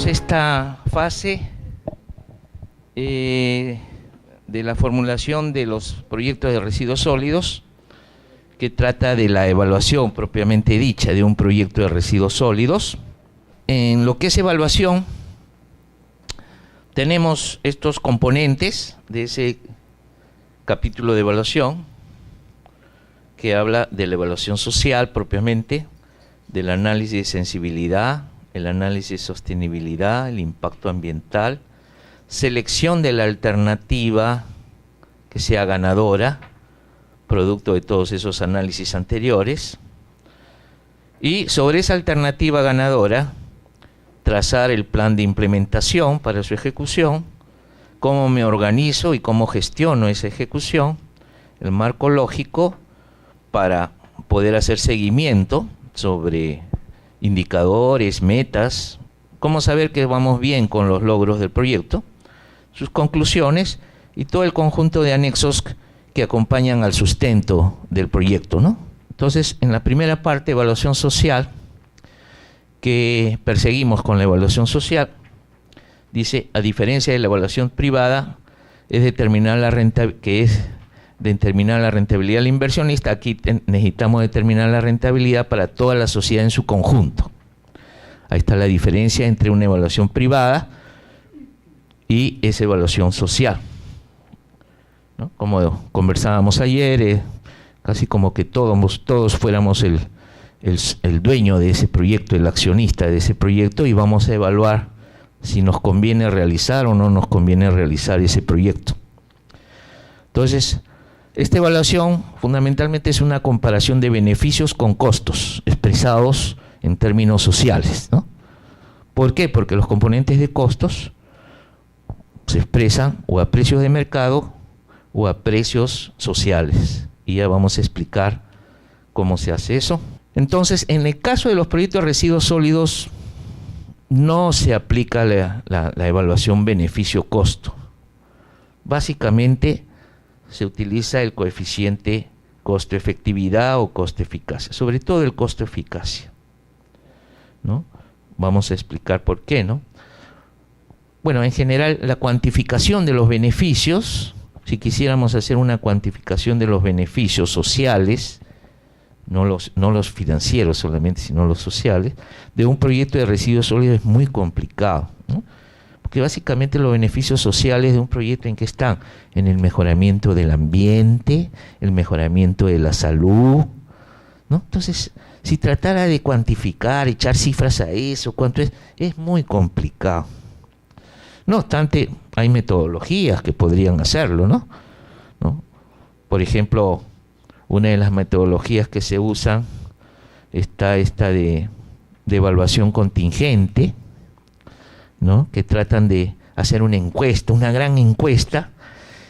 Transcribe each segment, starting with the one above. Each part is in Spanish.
tenemos esta fase de la formulación de los proyectos de residuos sólidos, que trata de la evaluación propiamente dicha de un proyecto de residuos sólidos. En lo que es evaluación, tenemos estos componentes de ese capítulo de evaluación, que habla de la evaluación social propiamente, del análisis de sensibilidad, el análisis de sostenibilidad, el impacto ambiental, selección de la alternativa que sea ganadora, producto de todos esos análisis anteriores, y sobre esa alternativa ganadora, trazar el plan de implementación para su ejecución, cómo me organizo y cómo gestiono esa ejecución, el marco lógico para poder hacer seguimiento sobre indicadores, metas, cómo saber que vamos bien con los logros del proyecto, sus conclusiones y todo el conjunto de anexos que acompañan al sustento del proyecto, ¿no? Entonces, en la primera parte, evaluación social, que perseguimos con la evaluación social, dice, a diferencia de la evaluación privada, es determinar la determinar la rentabilidad del inversionista. Aquí necesitamos determinar la rentabilidad para toda la sociedad en su conjunto. Ahí está la diferencia entre una evaluación privada y esa evaluación social, ¿no? Como conversábamos ayer, casi como que todos fuéramos el dueño de ese proyecto, el accionista de ese proyecto, y vamos a evaluar si nos conviene realizar o no nos conviene realizar ese proyecto. Entonces, esta evaluación fundamentalmente es una comparación de beneficios con costos expresados en términos sociales, ¿no? ¿Por qué? Porque los componentes de costos se expresan o a precios de mercado o a precios sociales. Y ya vamos a explicar cómo se hace eso. Entonces, en el caso de los proyectos de residuos sólidos, no se aplica la evaluación beneficio-costo. Básicamente, se utiliza el coeficiente costo-efectividad o costo-eficacia, sobre todo el costo-eficacia, ¿no? Vamos a explicar por qué, ¿no? Bueno, en general, la cuantificación de los beneficios, si quisiéramos hacer una cuantificación de los beneficios sociales, no los financieros solamente, sino los sociales, de un proyecto de residuos sólidos es muy complicado, ¿no? Porque básicamente los beneficios sociales de un proyecto, ¿en qué están? En el mejoramiento del ambiente, el mejoramiento de la salud, ¿no? Entonces, si tratara de cuantificar, echar cifras a eso, cuánto es muy complicado. No obstante, hay metodologías que podrían hacerlo, ¿no? Por ejemplo, una de las metodologías que se usan está esta de evaluación contingente, ¿no? Que tratan de hacer una encuesta, una gran encuesta,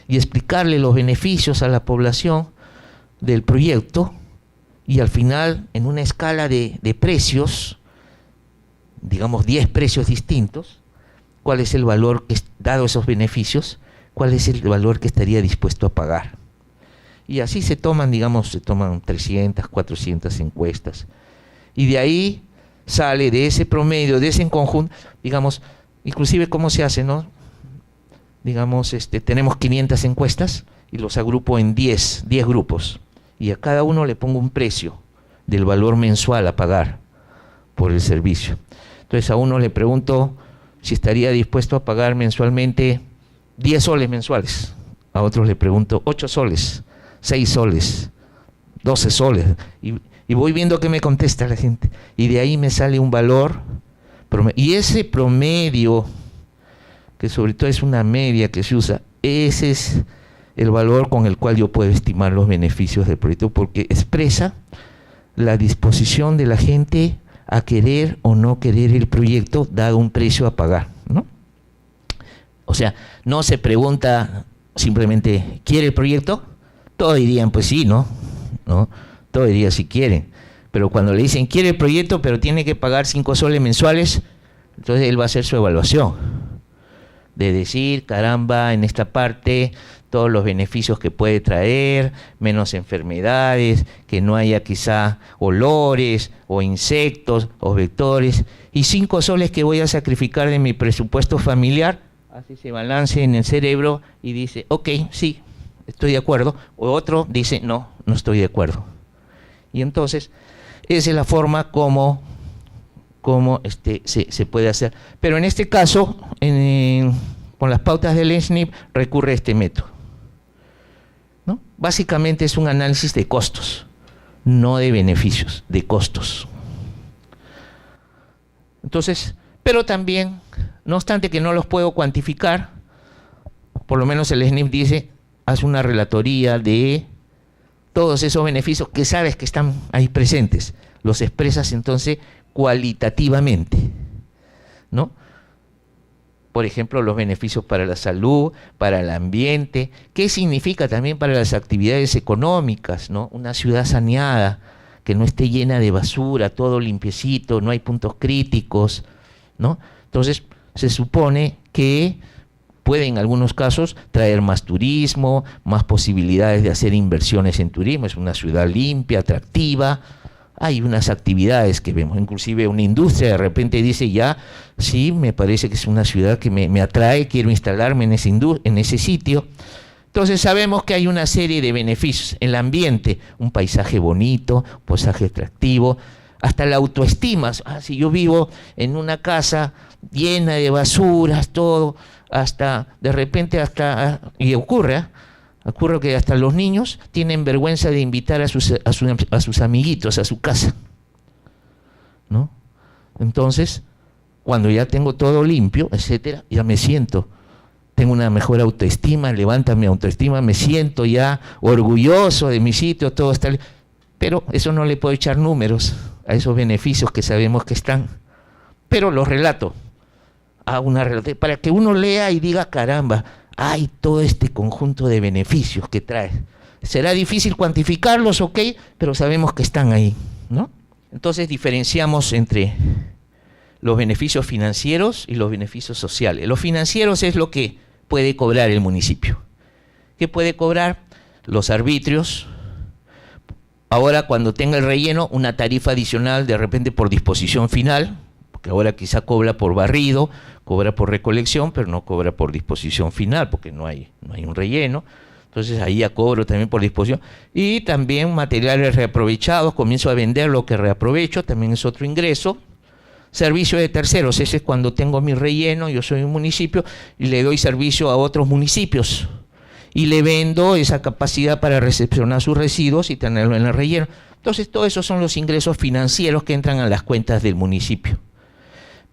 y explicarle los beneficios a la población del proyecto, y al final, en una escala de precios, digamos 10 precios distintos, cuál es el valor, dado esos beneficios, cuál es el valor que estaría dispuesto a pagar. Y así se toman 300, 400 encuestas. Y de ahí sale, de ese promedio, de ese conjunto, digamos, inclusive cómo se hace, ¿no? Digamos, tenemos 500 encuestas y los agrupo en 10 grupos. Y a cada uno le pongo un precio del valor mensual a pagar por el servicio. Entonces a uno le pregunto si estaría dispuesto a pagar mensualmente 10 soles mensuales. A otros le pregunto 8 soles, 6 soles, 12 soles. Y voy viendo qué me contesta la gente. Y de ahí me sale un valor promedio. Y ese promedio, que sobre todo es una media que se usa, ese es el valor con el cual yo puedo estimar los beneficios del proyecto, porque expresa la disposición de la gente a querer o no querer el proyecto, dado un precio a pagar, ¿no? O sea, no se pregunta simplemente, ¿quiere el proyecto? Todos dirían, pues sí, ¿no? Todos dirían si quieren. Pero cuando le dicen, quiere el proyecto, pero tiene que pagar 5 soles mensuales, entonces él va a hacer su evaluación. De decir, caramba, en esta parte todos los beneficios que puede traer, menos enfermedades, que no haya quizá olores o insectos o vectores, y 5 soles que voy a sacrificar de mi presupuesto familiar, hace ese balance en el cerebro y dice, ok, sí, estoy de acuerdo, o otro dice, no, no estoy de acuerdo. Y entonces, esa es la forma como se puede hacer. Pero en este caso, con las pautas del SNP, recurre a este método, ¿no? Básicamente es un análisis de costos, no de beneficios, de costos. Entonces, pero también, no obstante que no los puedo cuantificar, por lo menos el SNP dice, haz una relatoría de todos esos beneficios que sabes que están ahí presentes, los expresas entonces cualitativamente, ¿no? Por ejemplo, los beneficios para la salud, para el ambiente, qué significa también para las actividades económicas, ¿no? Una ciudad saneada, que no esté llena de basura, todo limpiecito, no hay puntos críticos, ¿no? Entonces, se supone que puede en algunos casos traer más turismo, más posibilidades de hacer inversiones en turismo, es una ciudad limpia, atractiva. Hay unas actividades que vemos, inclusive una industria de repente dice ya, sí, me parece que es una ciudad que me atrae, quiero instalarme en ese sitio. Entonces sabemos que hay una serie de beneficios. El ambiente, un paisaje bonito, un paisaje atractivo, hasta la autoestima. Si yo vivo en una casa llena de basuras, todo, hasta de repente y ocurre que hasta los niños tienen vergüenza de invitar a sus amiguitos a su casa, ¿no? Entonces, cuando ya tengo todo limpio, etcétera, ya me siento, tengo una mejor autoestima, levanta mi autoestima, me siento ya orgulloso de mi sitio, todo está limpio. Pero eso no le puedo echar números a esos beneficios que sabemos que están, pero los relato, para que uno lea y diga, caramba, hay todo este conjunto de beneficios que trae. Será difícil cuantificarlos, ok, pero sabemos que están ahí, ¿no? Entonces diferenciamos entre los beneficios financieros y los beneficios sociales. Los financieros es lo que puede cobrar el municipio. ¿Qué puede cobrar? Los arbitrios. Ahora, cuando tenga el relleno, una tarifa adicional de repente por disposición final, porque ahora quizá cobra por barrido, cobra por recolección, pero no cobra por disposición final, porque no hay un relleno. Entonces ahí ya cobro también por disposición. Y también materiales reaprovechados, comienzo a vender lo que reaprovecho, también es otro ingreso. Servicio de terceros, ese es cuando tengo mi relleno, yo soy un municipio y le doy servicio a otros municipios. Y le vendo esa capacidad para recepcionar sus residuos y tenerlo en el relleno. Entonces todos esos son los ingresos financieros que entran a las cuentas del municipio.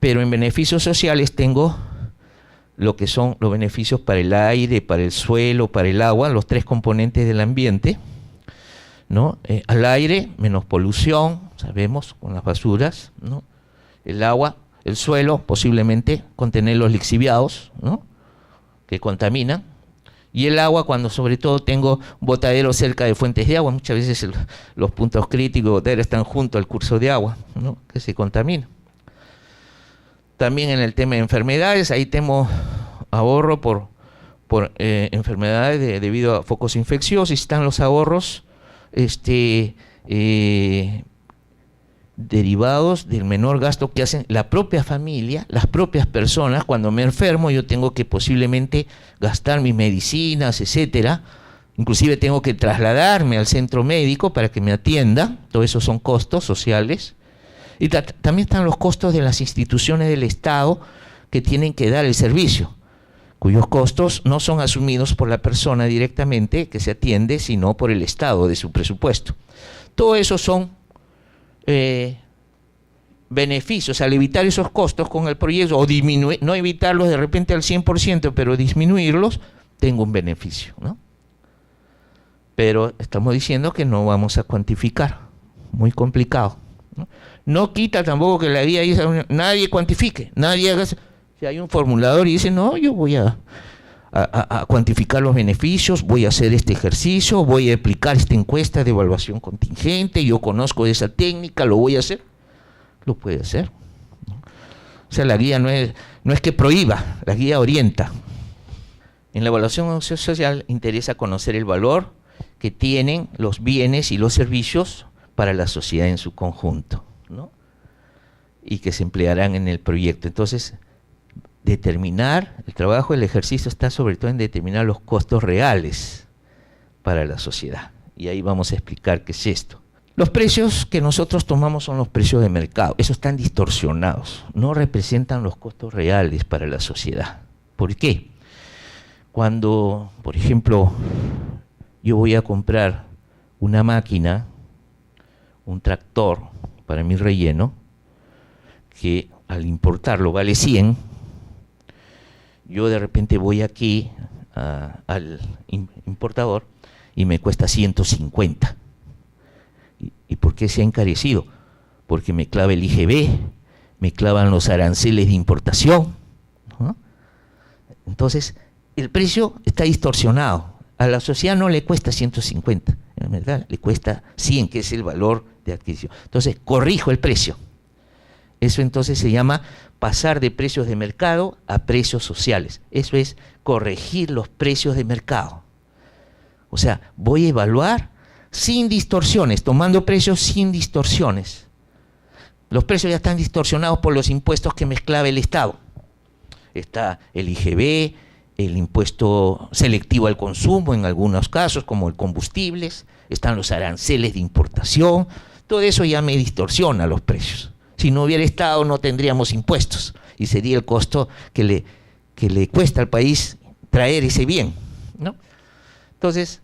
Pero en beneficios sociales tengo lo que son los beneficios para el aire, para el suelo, para el agua, los 3 componentes del ambiente, ¿no? Al aire, menos polución, sabemos, con las basuras, ¿no? El agua, el suelo, posiblemente contener los lixiviados, ¿no? Que contaminan. Y el agua, cuando sobre todo tengo botaderos cerca de fuentes de agua, muchas veces los puntos críticos de botadero están junto al curso de agua, ¿no? Que se contamina. También en el tema de enfermedades, ahí tengo ahorro por enfermedades debido a focos infecciosos, y están los ahorros derivados del menor gasto que hacen la propia familia, las propias personas. Cuando me enfermo yo tengo que posiblemente gastar mis medicinas, etcétera, inclusive tengo que trasladarme al centro médico para que me atienda, todo eso son costos sociales. Y también están los costos de las instituciones del Estado que tienen que dar el servicio, cuyos costos no son asumidos por la persona directamente que se atiende, sino por el Estado de su presupuesto. Todo eso son beneficios. Al evitar esos costos con el proyecto, o disminuir, no evitarlos de repente al 100%, pero disminuirlos, tengo un beneficio, ¿no? Pero estamos diciendo que no vamos a cuantificar, muy complicado, ¿no? No quita tampoco que la guía dice, nadie cuantifique, nadie haga. Si hay un formulador y dice, no, yo voy a cuantificar los beneficios, voy a hacer este ejercicio, voy a aplicar esta encuesta de evaluación contingente, yo conozco esa técnica, lo voy a hacer, lo puede hacer, ¿no? O sea, la guía no es que prohíba, la guía orienta. En la evaluación social interesa conocer el valor que tienen los bienes y los servicios para la sociedad en su conjunto, ¿no? Y que se emplearán en el proyecto. Entonces, determinar, el trabajo, el ejercicio está sobre todo en determinar los costos reales para la sociedad. Y ahí vamos a explicar qué es esto. Los precios que nosotros tomamos son los precios de mercado. Esos están distorsionados, no representan los costos reales para la sociedad. ¿Por qué? Cuando, por ejemplo, yo voy a comprar una máquina, un tractor para mi relleno, que al importarlo vale 100, yo de repente voy aquí al importador y me cuesta 150. ¿Y por qué se ha encarecido? Porque me clava el IGB, me clavan los aranceles de importación, ¿no? Entonces, el precio está distorsionado. A la sociedad no le cuesta 150, en verdad le cuesta 100, que es el valor de adquisición. Entonces, corrijo el precio. Eso entonces se llama pasar de precios de mercado a precios sociales. Eso es corregir los precios de mercado. O sea, voy a evaluar sin distorsiones, tomando precios sin distorsiones. Los precios ya están distorsionados por los impuestos que mezclaba el Estado. Está el IGB, el impuesto selectivo al consumo en algunos casos, como el combustibles, están los aranceles de importación, todo eso ya me distorsiona los precios. Si no hubiera Estado no tendríamos impuestos y sería el costo que le cuesta al país traer ese bien, ¿no? Entonces,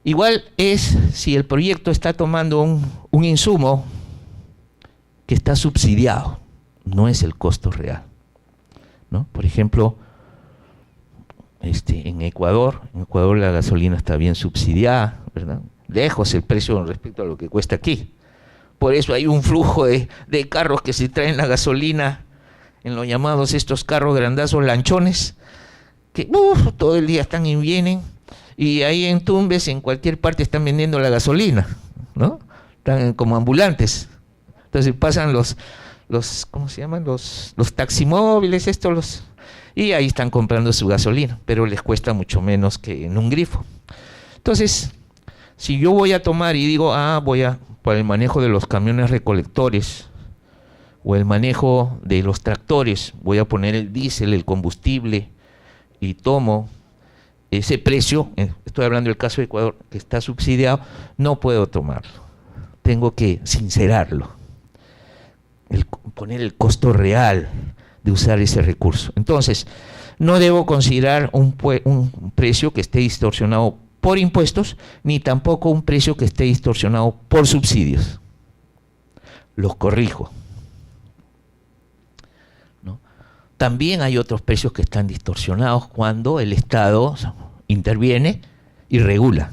igual es si el proyecto está tomando un insumo que está subsidiado, no es el costo real, ¿no? Por ejemplo, en Ecuador la gasolina está bien subsidiada, ¿verdad? Lejos el precio respecto a lo que cuesta aquí. Por eso hay un flujo de carros que se traen la gasolina en los llamados estos carros grandazos lanchones, que todo el día están y vienen, y ahí en Tumbes, en cualquier parte están vendiendo la gasolina, ¿no? Están como ambulantes. Entonces pasan los ¿cómo se llaman? Los taximóviles, y ahí están comprando su gasolina, pero les cuesta mucho menos que en un grifo. Entonces, si yo voy a tomar y digo, para el manejo de los camiones recolectores o el manejo de los tractores, voy a poner el diésel, el combustible, y tomo ese precio, estoy hablando del caso de Ecuador, que está subsidiado, no puedo tomarlo. Tengo que sincerarlo, poner el costo real de usar ese recurso. Entonces, no debo considerar un precio que esté distorsionado por impuestos, ni tampoco un precio que esté distorsionado por subsidios. Los corrijo, ¿no? También hay otros precios que están distorsionados cuando el Estado interviene y regula.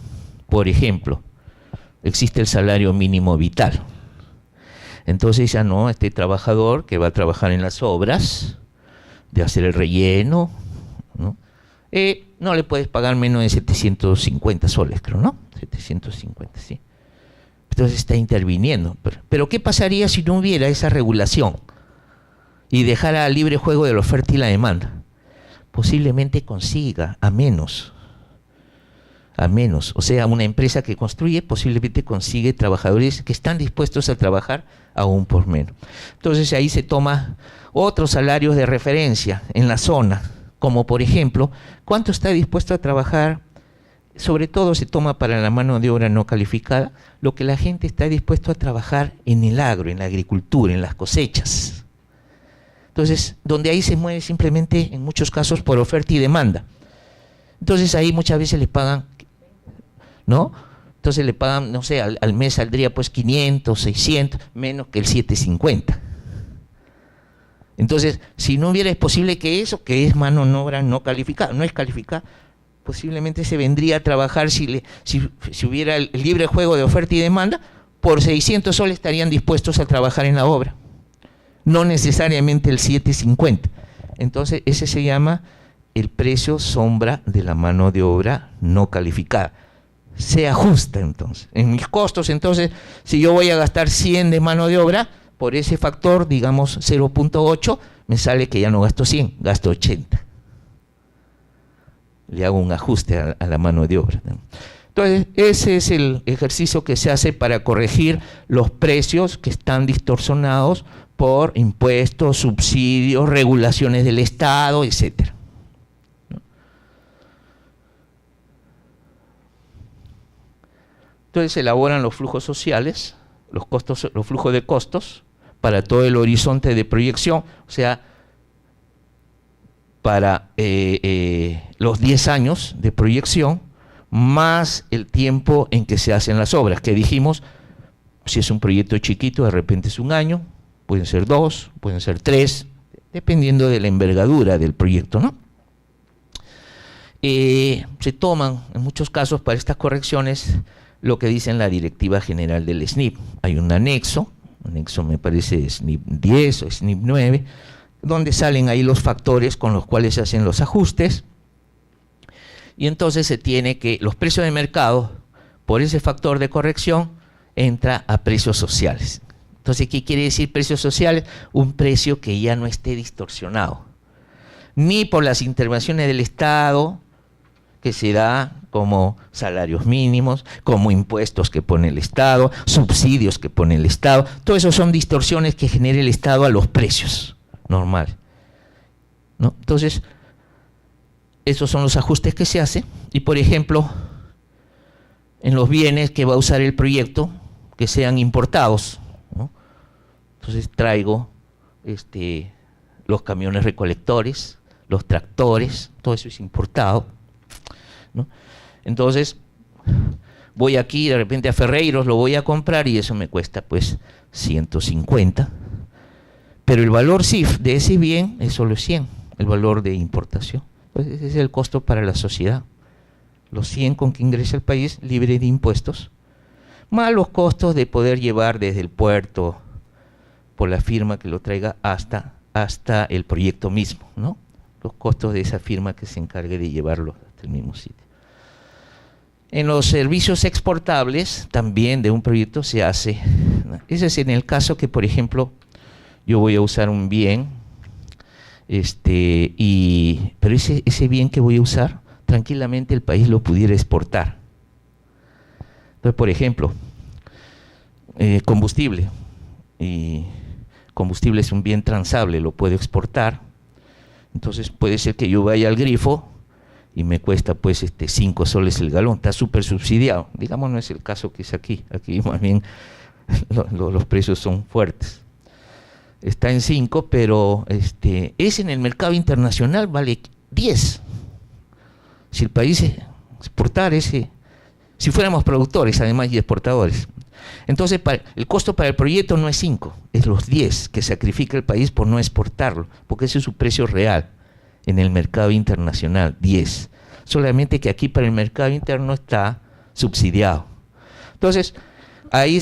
Por ejemplo, existe el salario mínimo vital. Entonces ya no, este trabajador que va a trabajar en las obras, de hacer el relleno, ¿no? No le puedes pagar menos de 750 soles, creo, ¿no? 750, sí. Entonces está interviniendo. Pero ¿qué pasaría si no hubiera esa regulación y dejara libre juego de la oferta y la demanda? Posiblemente consiga a menos. O sea, una empresa que construye posiblemente consigue trabajadores que están dispuestos a trabajar aún por menos. Entonces ahí se toma otros salarios de referencia en la zona, como por ejemplo, ¿cuánto está dispuesto a trabajar? Sobre todo se toma para la mano de obra no calificada, lo que la gente está dispuesto a trabajar en el agro, en la agricultura, en las cosechas. Entonces, donde ahí se mueve simplemente, en muchos casos, por oferta y demanda. Entonces ahí muchas veces les pagan, ¿no? Entonces le pagan, no sé, al mes saldría pues 500, 600, menos que el 750. Entonces, si no hubiera, es posible que eso, que es mano de obra no calificada, no es calificada, posiblemente se vendría a trabajar, si hubiera el libre juego de oferta y demanda, por 600 soles estarían dispuestos a trabajar en la obra, no necesariamente el 750. Entonces, ese se llama el precio sombra de la mano de obra no calificada. Se ajusta entonces. En mis costos, entonces, si yo voy a gastar 100 de mano de obra, por ese factor, digamos 0.8, me sale que ya no gasto 100, gasto 80. le hago un ajuste a la mano de obra, ¿no? Entonces, ese es el ejercicio que se hace para corregir los precios que están distorsionados por impuestos, subsidios, regulaciones del Estado, etcétera, ¿no? Entonces se elaboran los flujos sociales, los flujos de costos para todo el horizonte de proyección, o sea, para los 10 años de proyección, más el tiempo en que se hacen las obras, que dijimos, si es un proyecto chiquito, de repente es 1 año, pueden ser 2, pueden ser 3, dependiendo de la envergadura del proyecto, ¿no? Se toman, en muchos casos, para estas correcciones, lo que dice en la Directiva General del SNIP. Hay un anexo me parece SNIP 10 o SNIP 9, donde salen ahí los factores con los cuales se hacen los ajustes, y entonces se tiene que los precios de mercado, por ese factor de corrección, entra a precios sociales. Entonces, ¿qué quiere decir precios sociales? Un precio que ya no esté distorsionado, ni por las intervenciones del Estado, que se da como salarios mínimos, como impuestos que pone el Estado, subsidios que pone el Estado. Todo eso son distorsiones que genera el Estado a los precios normales, ¿no? Entonces, esos son los ajustes que se hacen. Y, por ejemplo, en los bienes que va a usar el proyecto, que sean importados, ¿no? Entonces traigo los camiones recolectores, los tractores, todo eso es importado, ¿no? Entonces voy aquí de repente a Ferreiros, lo voy a comprar y eso me cuesta pues 150, pero el valor CIF de ese bien es solo 100, el valor de importación. Pues ese es el costo para la sociedad, los 100 con que ingresa el país libre de impuestos, más los costos de poder llevar desde el puerto por la firma que lo traiga hasta el proyecto mismo, ¿no? Los costos de esa firma que se encargue de llevarlo hasta el mismo sitio. En los servicios exportables también de un proyecto se hace, ese es en el caso que, por ejemplo, yo voy a usar un bien, pero ese bien que voy a usar, tranquilamente el país lo pudiera exportar. Entonces, por ejemplo, combustible, y combustible es un bien transable, lo puedo exportar. Entonces puede ser que yo vaya al grifo y me cuesta pues 5 soles el galón, está súper subsidiado. Digamos, no es el caso que es aquí más bien los precios son fuertes. Está en 5, pero ese en el mercado internacional vale 10. Si el país exportara ese, si fuéramos productores además y exportadores. Entonces el costo para el proyecto no es 5, es los 10 que sacrifica el país por no exportarlo, porque ese es su precio real en el mercado internacional, 10. Solamente que aquí para el mercado interno está subsidiado. Entonces, ahí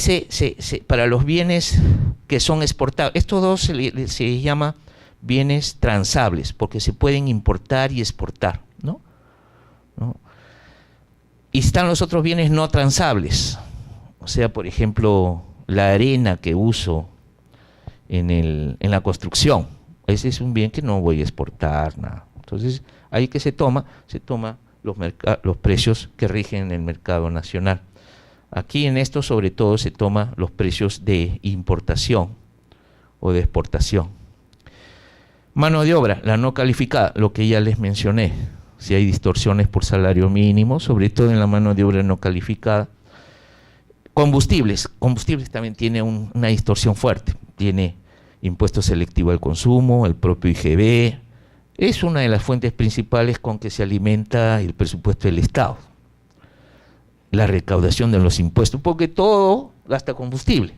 para los bienes que son exportados, estos dos se llama bienes transables, porque se pueden importar y exportar, ¿no? Y están los otros bienes no transables, o sea, por ejemplo, la arena que uso en la construcción, ese es un bien que no voy a exportar, nada. Entonces, ahí que se toma los precios que rigen en el mercado nacional. Aquí en esto sobre todo se toma los precios de importación o de exportación. Mano de obra, la no calificada, lo que ya les mencioné, si hay distorsiones por salario mínimo, sobre todo en la mano de obra no calificada. Combustibles también tiene una distorsión fuerte, tiene impuesto selectivo al consumo, el propio IGB, es una de las fuentes principales con que se alimenta el presupuesto del Estado, la recaudación de los impuestos, porque todo gasta combustible,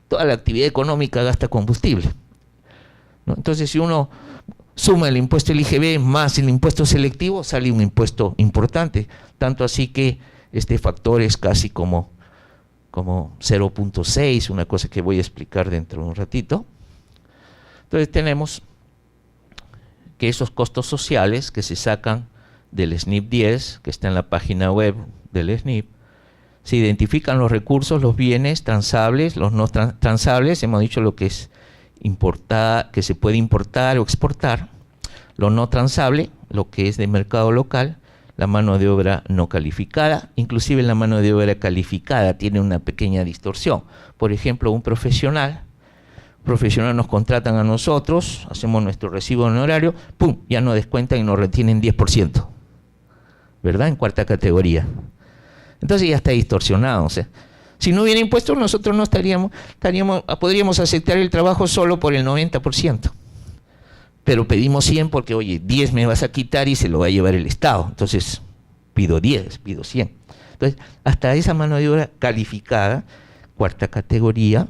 toda la actividad económica gasta combustible, ¿no? Entonces, si uno suma el impuesto del IGB más el impuesto selectivo, sale un impuesto importante, tanto así que este factor es casi como 0.6, una cosa que voy a explicar dentro de un ratito. Entonces tenemos que esos costos sociales que se sacan del SNIP 10, que está en la página web del SNIP, se identifican los recursos, los bienes transables, los no transables, hemos dicho lo que es importar, que se puede importar o exportar, lo no transable, lo que es de mercado local, la mano de obra no calificada. Inclusive la mano de obra calificada tiene una pequeña distorsión. Por ejemplo, un profesional nos contratan a nosotros, hacemos nuestro recibo honorario, ¡pum!, ya nos descuentan y nos retienen 10%, ¿verdad? En cuarta categoría. Entonces ya está distorsionado. O sea, si no hubiera impuestos, nosotros no podríamos aceptar el trabajo solo por el 90%. Pero pedimos 100 porque, oye, 10 me vas a quitar y se lo va a llevar el Estado. Entonces, pido 10, pido 100. Entonces, hasta esa mano de obra calificada, cuarta categoría,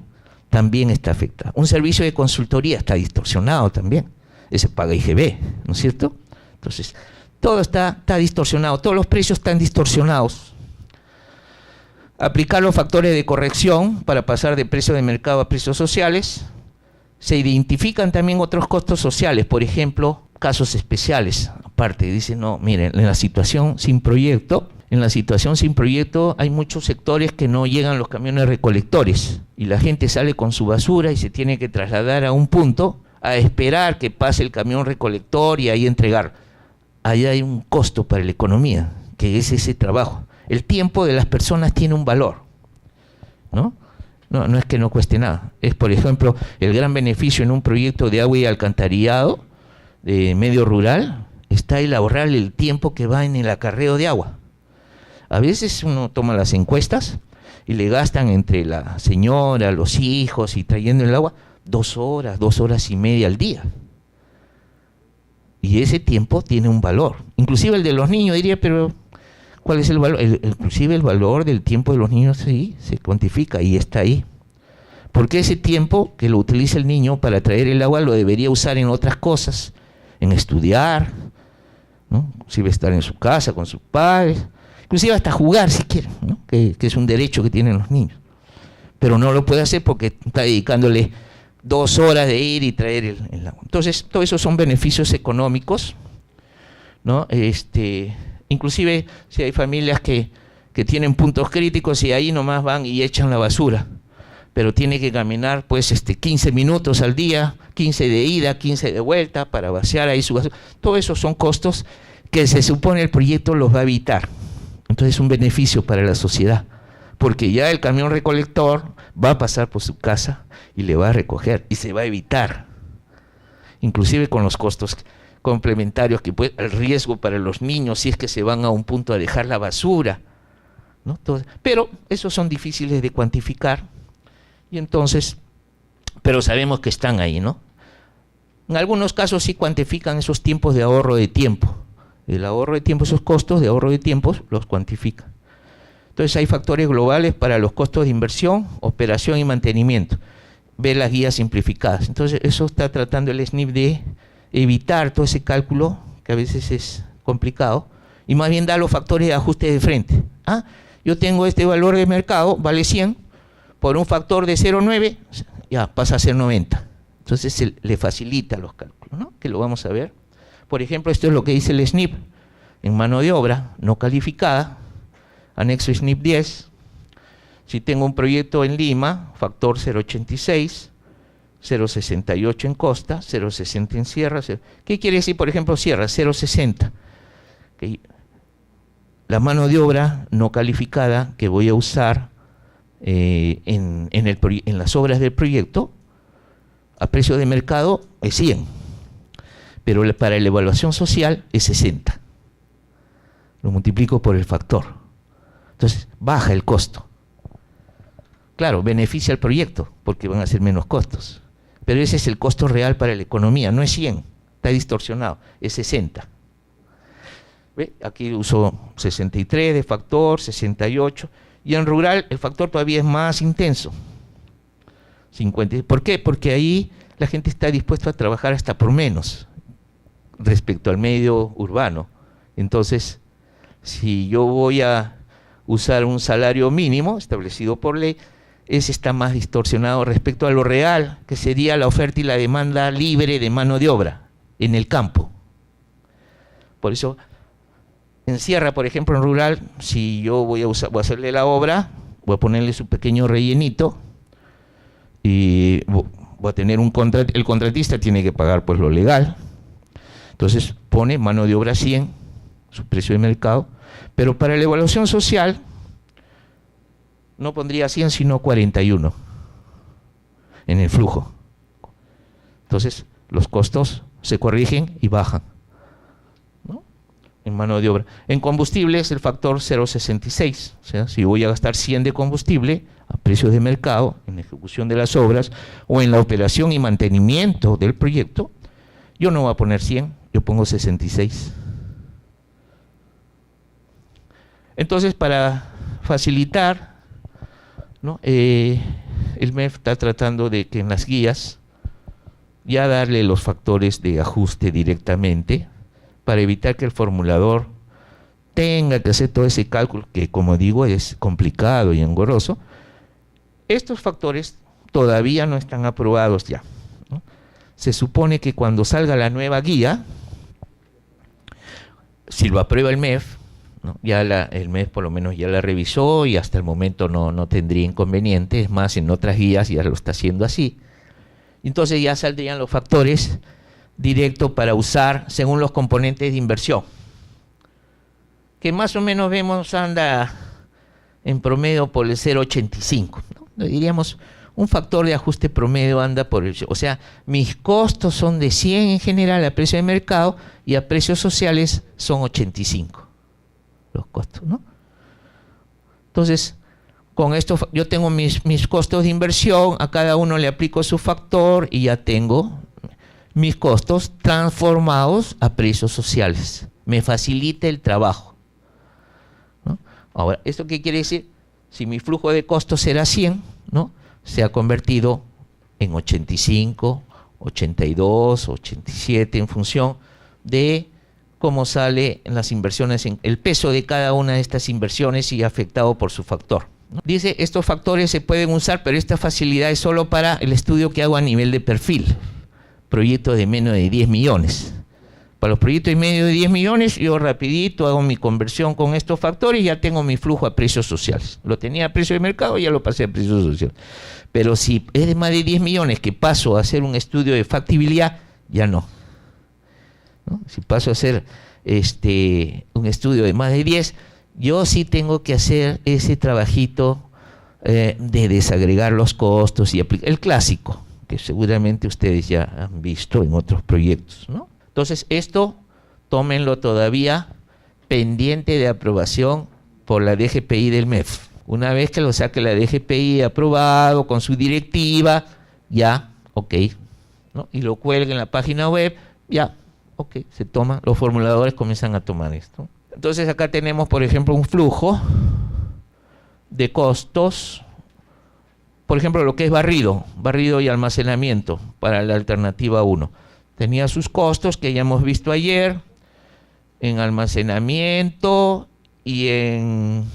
también está afectada. Un servicio de consultoría está distorsionado también. Ese paga IGB, ¿no es cierto? Entonces, todo está distorsionado, todos los precios están distorsionados. Aplicar los factores de corrección para pasar de precio de mercado a precios sociales. Se identifican también otros costos sociales, por ejemplo, casos especiales. Aparte, dicen, no, miren, en la situación sin proyecto hay muchos sectores que no llegan los camiones recolectores y la gente sale con su basura y se tiene que trasladar a un punto a esperar que pase el camión recolector y ahí entregar. Ahí hay un costo para la economía, que es ese trabajo. El tiempo de las personas tiene un valor, ¿no? No es que no cueste nada. Es, por ejemplo, el gran beneficio en un proyecto de agua y alcantarillado de medio rural, está el ahorrar el tiempo que va en el acarreo de agua. A veces uno toma las encuestas y le gastan entre la señora, los hijos y trayendo el agua 2 horas y media al día. Y ese tiempo tiene un valor. Inclusive el de los niños, diría, pero ¿cuál es el valor? Inclusive el valor del tiempo de los niños sí se cuantifica y está ahí. Porque ese tiempo que lo utiliza el niño para traer el agua lo debería usar en otras cosas, en estudiar, ¿no? Inclusive estar en su casa con sus padres, inclusive hasta jugar si quieren, ¿no? que es un derecho que tienen los niños. Pero no lo puede hacer porque está dedicándole 2 horas de ir y traer el agua. Entonces, todo eso son beneficios económicos, ¿no? Inclusive si hay familias que tienen puntos críticos y ahí nomás van y echan la basura, pero tiene que caminar pues 15 minutos al día, 15 de ida, 15 de vuelta para vaciar ahí su basura. Todo eso son costos que se supone el proyecto los va a evitar. Entonces es un beneficio para la sociedad, porque ya el camión recolector va a pasar por su casa y le va a recoger y se va a evitar, inclusive con los costos complementarios que puede, el riesgo para los niños si es que se van a un punto a dejar la basura, ¿no? Pero esos son difíciles de cuantificar y entonces, pero sabemos que están ahí, ¿no? En algunos casos sí cuantifican esos tiempos de ahorro de tiempo. El ahorro de tiempo, esos costos de ahorro de tiempo los cuantifican. Entonces hay factores globales para los costos de inversión, operación y mantenimiento. Ve las guías simplificadas. Entonces eso está tratando el SNIP de evitar todo ese cálculo, que a veces es complicado, y más bien da los factores de ajuste de frente. Yo tengo este valor de mercado, vale 100, por un factor de 0,9, ya pasa a ser 90. Entonces se le facilita los cálculos, ¿no? Que lo vamos a ver. Por ejemplo, esto es lo que dice el SNIP en mano de obra no calificada, anexo SNIP 10. Si tengo un proyecto en Lima, factor 0,86, 0,68 en costa, 0,60 en sierra. ¿Qué quiere decir, por ejemplo, sierra? 0,60. La mano de obra no calificada que voy a usar en las obras del proyecto a precio de mercado es 100, pero para la evaluación social es 60. Lo multiplico por el factor. Entonces, baja el costo. Claro, beneficia al proyecto porque van a ser menos costos. Pero ese es el costo real para la economía, no es 100, está distorsionado, es 60. ¿Ve? Aquí uso 63 de factor, 68, y en rural el factor todavía es más intenso, 50. ¿Por qué? Porque ahí la gente está dispuesta a trabajar hasta por menos respecto al medio urbano. Entonces, si yo voy a usar un salario mínimo establecido por ley, ese está más distorsionado respecto a lo real, que sería la oferta y la demanda libre de mano de obra en el campo. Por eso, en sierra, por ejemplo, en rural, si yo voy a hacerle la obra, voy a ponerle su pequeño rellenito y voy a tener el contratista tiene que pagar pues lo legal. Entonces pone mano de obra 100 su precio de mercado, pero para la evaluación social no pondría 100 sino 41 en el flujo. Entonces los costos se corrigen y bajan, ¿no?, en mano de obra. En combustible es el factor 0,66, o sea, si voy a gastar 100 de combustible a precios de mercado en la ejecución de las obras o en la operación y mantenimiento del proyecto, yo no voy a poner 100, yo pongo 66. Entonces, para facilitar, ¿no?, el MEF está tratando de que en las guías ya darle los factores de ajuste directamente para evitar que el formulador tenga que hacer todo ese cálculo que, como digo, es complicado y engorroso. Estos factores todavía no están aprobados ya, ¿no? Se supone que cuando salga la nueva guía, si lo aprueba el MEF, ¿no?, ya el MEF por lo menos ya la revisó y hasta el momento no tendría inconveniente. Es más, en otras guías ya lo está haciendo así. Entonces ya saldrían los factores directos para usar según los componentes de inversión, que más o menos vemos anda en promedio por el 0,85, ¿no? Diríamos, un factor de ajuste promedio anda por el... O sea, mis costos son de 100 en general a precio de mercado y a precios sociales son 85 los costos, ¿no? Entonces, con esto yo tengo mis costos de inversión, a cada uno le aplico su factor y ya tengo mis costos transformados a precios sociales. Me facilita el trabajo, ¿no? Ahora, ¿esto qué quiere decir? Si mi flujo de costos era 100, ¿no?, se ha convertido en 85, 82, 87 en función de cómo sale en las inversiones, en el peso de cada una de estas inversiones y afectado por su factor, ¿no? Dice, estos factores se pueden usar, pero esta facilidad es solo para el estudio que hago a nivel de perfil, proyectos de menos de 10 millones. Para los proyectos de medio de 10 millones, yo rapidito hago mi conversión con estos factores y ya tengo mi flujo a precios sociales. Lo tenía a precio de mercado y ya lo pasé a precios sociales. Pero si es de más de 10 millones que paso a hacer un estudio de factibilidad, ya no, ¿no? Si paso a hacer un estudio de más de 10, yo sí tengo que hacer ese trabajito de desagregar los costos y aplicar el clásico, que seguramente ustedes ya han visto en otros proyectos, ¿no? Entonces, esto tómenlo todavía pendiente de aprobación por la DGPI del MEF. Una vez que lo saque la DGPI aprobado con su directiva, ya, ok, ¿no?, y lo cuelgue en la página web, ya, ok, se toma, los formuladores comienzan a tomar esto. Entonces, acá tenemos, por ejemplo, un flujo de costos, por ejemplo, lo que es barrido y almacenamiento para la alternativa 1. Tenía sus costos que ya hemos visto ayer, en almacenamiento y en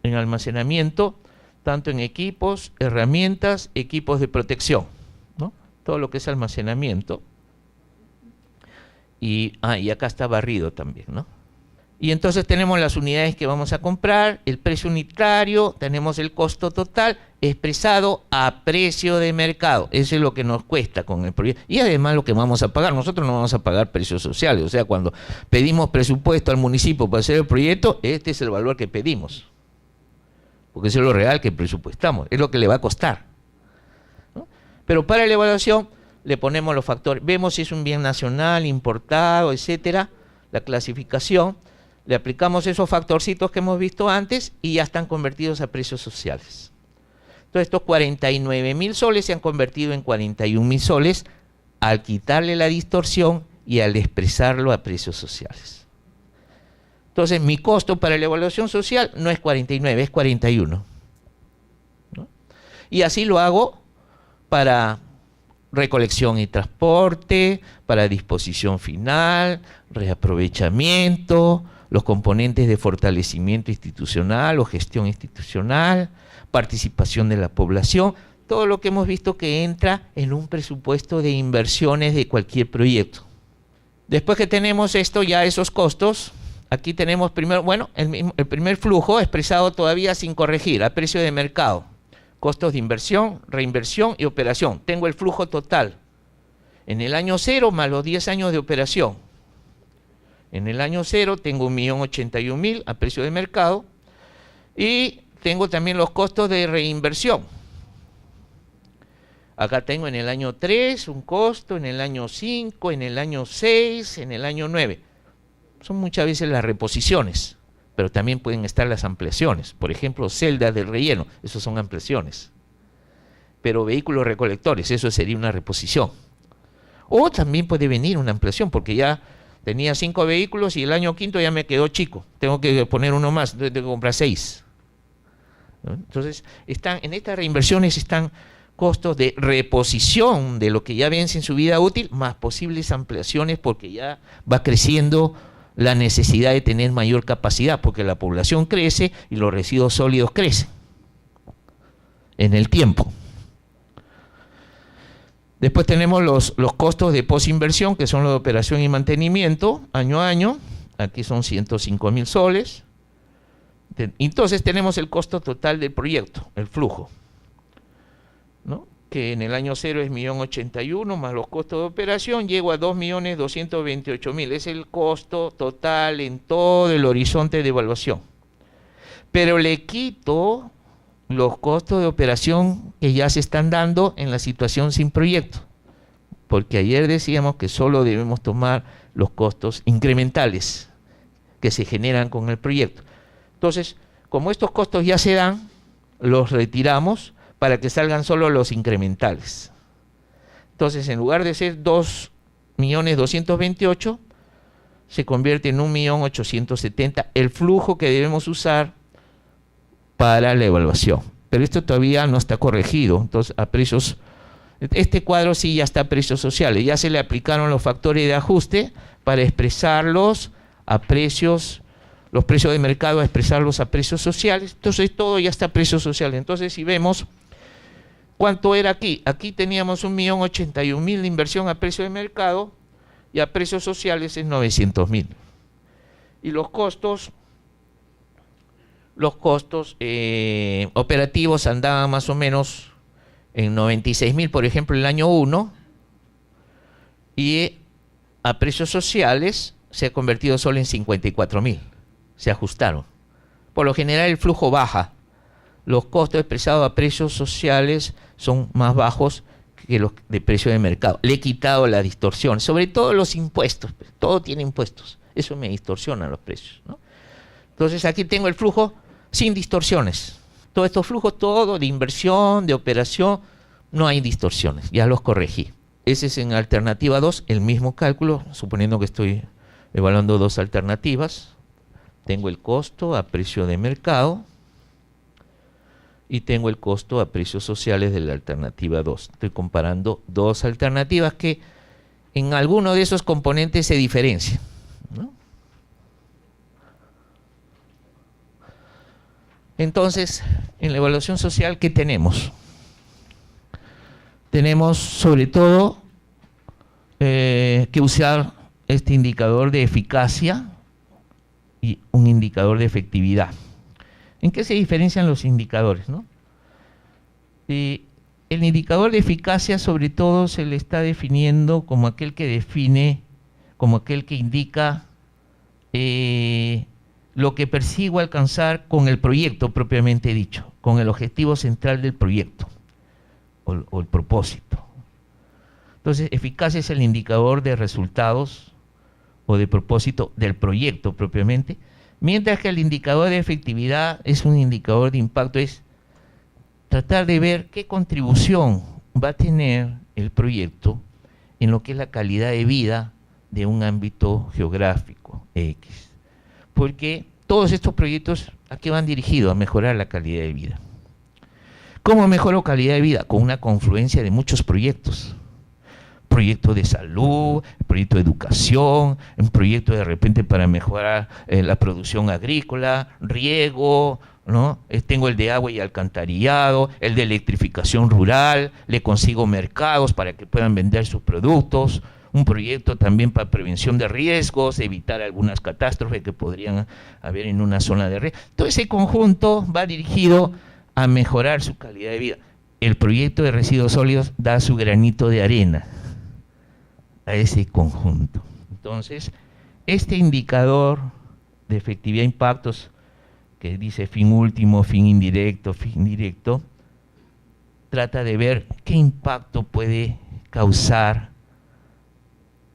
almacenamiento, tanto en equipos, herramientas, equipos de protección, ¿no? Todo lo que es almacenamiento. Y acá está barrido también, ¿no? Y entonces tenemos las unidades que vamos a comprar, el precio unitario, tenemos el costo total expresado a precio de mercado. Eso es lo que nos cuesta con el proyecto. Y además lo que vamos a pagar. Nosotros no vamos a pagar precios sociales. O sea, cuando pedimos presupuesto al municipio para hacer el proyecto, este es el valor que pedimos. Porque eso es lo real que presupuestamos. Es lo que le va a costar, ¿no? Pero para la evaluación le ponemos los factores. Vemos si es un bien nacional, importado, etcétera, la clasificación. Le aplicamos esos factorcitos que hemos visto antes y ya están convertidos a precios sociales. Entonces estos 49.000 soles se han convertido en 41.000 soles al quitarle la distorsión y al expresarlo a precios sociales. Entonces mi costo para la evaluación social no es 49, es 41, ¿no? Y así lo hago para recolección y transporte, para disposición final, reaprovechamiento, los componentes de fortalecimiento institucional o gestión institucional, participación de la población, todo lo que hemos visto que entra en un presupuesto de inversiones de cualquier proyecto. Después que tenemos esto, ya esos costos, aquí tenemos primero, bueno, el primer flujo expresado todavía sin corregir, a precio de mercado, costos de inversión, reinversión y operación. Tengo el flujo total en el año 0 más los 10 años de operación. En el año 0 tengo 1.081.000 a precio de mercado y tengo también los costos de reinversión. Acá tengo en el año 3 un costo, en el año 5, en el año 6, en el año 9. Son muchas veces las reposiciones, pero también pueden estar las ampliaciones. Por ejemplo, celdas del relleno, esos son ampliaciones. Pero vehículos recolectores, eso sería una reposición. O también puede venir una ampliación, porque ya tenía 5 vehículos y el año 5 ya me quedó chico. Tengo que poner uno más, entonces tengo que comprar 6. ¿No? Entonces, en estas reinversiones están costos de reposición de lo que ya vence en su vida útil, más posibles ampliaciones, porque ya va creciendo la necesidad de tener mayor capacidad, porque la población crece y los residuos sólidos crecen en el tiempo. Después tenemos los costos de posinversión, que son los de operación y mantenimiento, año a año. Aquí son 105.000 soles. Entonces tenemos el costo total del proyecto, el flujo, ¿no? Que en el año 0 es 1.081.000 más los costos de operación, llego a 2.228.000. Es el costo total en todo el horizonte de evaluación. Pero le quito los costos de operación que ya se están dando en la situación sin proyecto, porque ayer decíamos que solo debemos tomar los costos incrementales que se generan con el proyecto. Entonces, como estos costos ya se dan, los retiramos para que salgan solo los incrementales. Entonces, en lugar de ser 2.228.000, se convierte en 1.870.000 el flujo que debemos usar para la evaluación. Pero esto todavía no está corregido. Entonces, a precios, este cuadro sí ya está a precios sociales. Ya se le aplicaron los factores de ajuste para expresarlos a precios, los precios de mercado, a expresarlos a precios sociales. Entonces, todo ya está a precios sociales. Entonces, si vemos cuánto era aquí, aquí teníamos 1.081.000 de inversión a precio de mercado y a precios sociales es 900.000. Y los costos operativos andaban más o menos en 96.000, por ejemplo, el año 1, y a precios sociales se ha convertido solo en 54.000. Se ajustaron. Por lo general el flujo baja. Los costos expresados a precios sociales son más bajos que los de precio de mercado. Le he quitado la distorsión, sobre todo los impuestos. Todo tiene impuestos. Eso me distorsiona los precios, ¿no? Entonces aquí tengo el flujo sin distorsiones. Todos estos flujos, todo de inversión, de operación, no hay distorsiones. Ya los corregí. Ese es en alternativa 2, el mismo cálculo, suponiendo que estoy evaluando dos alternativas. Tengo el costo a precio de mercado y tengo el costo a precios sociales de la alternativa 2. Estoy comparando dos alternativas que en alguno de esos componentes se diferencian, ¿no? Entonces, en la evaluación social, ¿qué tenemos? Tenemos sobre todo que usar este indicador de eficacia y un indicador de efectividad. ¿En qué se diferencian los indicadores, no? El indicador de eficacia sobre todo se le está definiendo como aquel que define, como aquel que indica lo que persigo alcanzar con el proyecto propiamente dicho, con el objetivo central del proyecto o el propósito. Entonces, eficacia es el indicador de resultados o de propósito del proyecto propiamente, mientras que el indicador de efectividad es un indicador de impacto, es tratar de ver qué contribución va a tener el proyecto en lo que es la calidad de vida de un ámbito geográfico X. Porque todos estos proyectos, ¿a qué van dirigidos? A mejorar la calidad de vida. ¿Cómo mejoro calidad de vida? Con una confluencia de muchos proyectos. Proyecto de salud, proyecto de educación, un proyecto de repente para mejorar la producción agrícola, riego, ¿no? Tengo el de agua y alcantarillado, el de electrificación rural, le consigo mercados para que puedan vender sus productos, un proyecto también para prevención de riesgos, evitar algunas catástrofes que podrían haber en una zona de riesgo. Todo ese conjunto va dirigido a mejorar su calidad de vida. El proyecto de residuos sólidos da su granito de arena a ese conjunto. Entonces, este indicador de efectividad de impactos, que dice fin último, fin indirecto, trata de ver qué impacto puede causar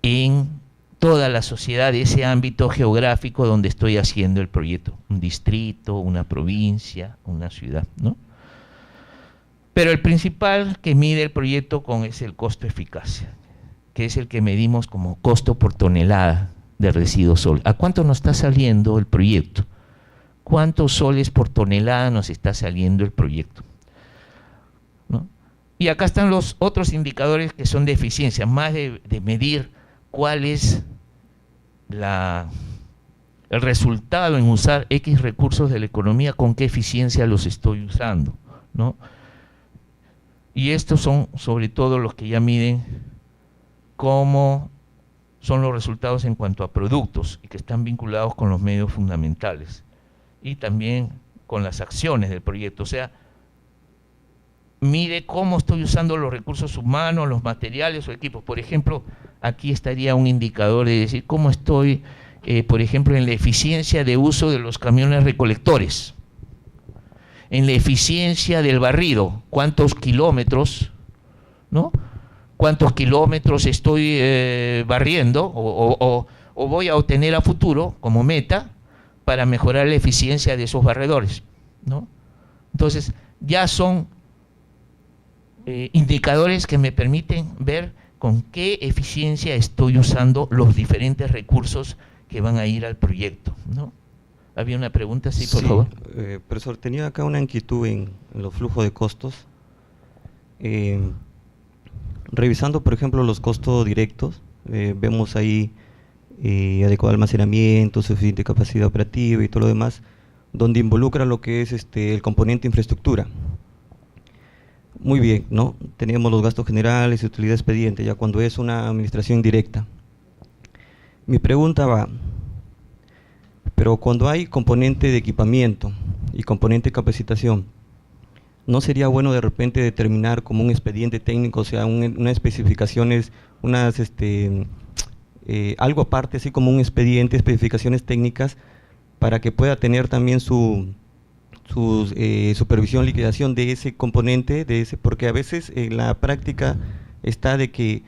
en toda la sociedad de ese ámbito geográfico donde estoy haciendo el proyecto, un distrito, una provincia, una ciudad, ¿no? Pero el principal que mide el proyecto es el costo eficacia, que es el que medimos como costo por tonelada de residuos sólidos. ¿A cuánto nos está saliendo el proyecto? ¿Cuántos soles por tonelada nos está saliendo el proyecto? ¿No? Y acá están los otros indicadores que son de eficiencia, más de medir cuál es el resultado en usar X recursos de la economía, con qué eficiencia los estoy usando, ¿no? Y estos son sobre todo los que ya miden cómo son los resultados en cuanto a productos y que están vinculados con los medios fundamentales y también con las acciones del proyecto. O sea, mide cómo estoy usando los recursos humanos, los materiales o equipos. Por ejemplo, aquí estaría un indicador de decir cómo estoy, por ejemplo, en la eficiencia de uso de los camiones recolectores, en la eficiencia del barrido, cuántos kilómetros, ¿no? Cuántos kilómetros estoy barriendo o voy a obtener a futuro como meta para mejorar la eficiencia de esos barredores, ¿no? Entonces, ya son indicadores que me permiten ver con qué eficiencia estoy usando los diferentes recursos que van a ir al proyecto, ¿no? ¿Había una pregunta? Sí, por favor. Profesor, tenía acá una inquietud en los flujos de costos. Revisando, por ejemplo, los costos directos, vemos ahí adecuado almacenamiento, suficiente capacidad operativa y todo lo demás, donde involucra lo que es el componente infraestructura. Muy bien, ¿no? Teníamos los gastos generales y utilidad expediente, ya cuando es una administración directa. Mi pregunta va, pero cuando hay componente de equipamiento y componente de capacitación, ¿no sería bueno de repente determinar como un expediente técnico, o sea, unas especificaciones, algo aparte, así como un expediente, especificaciones técnicas, para que pueda tener también su supervisión, liquidación de ese componente, porque a veces en la práctica está de que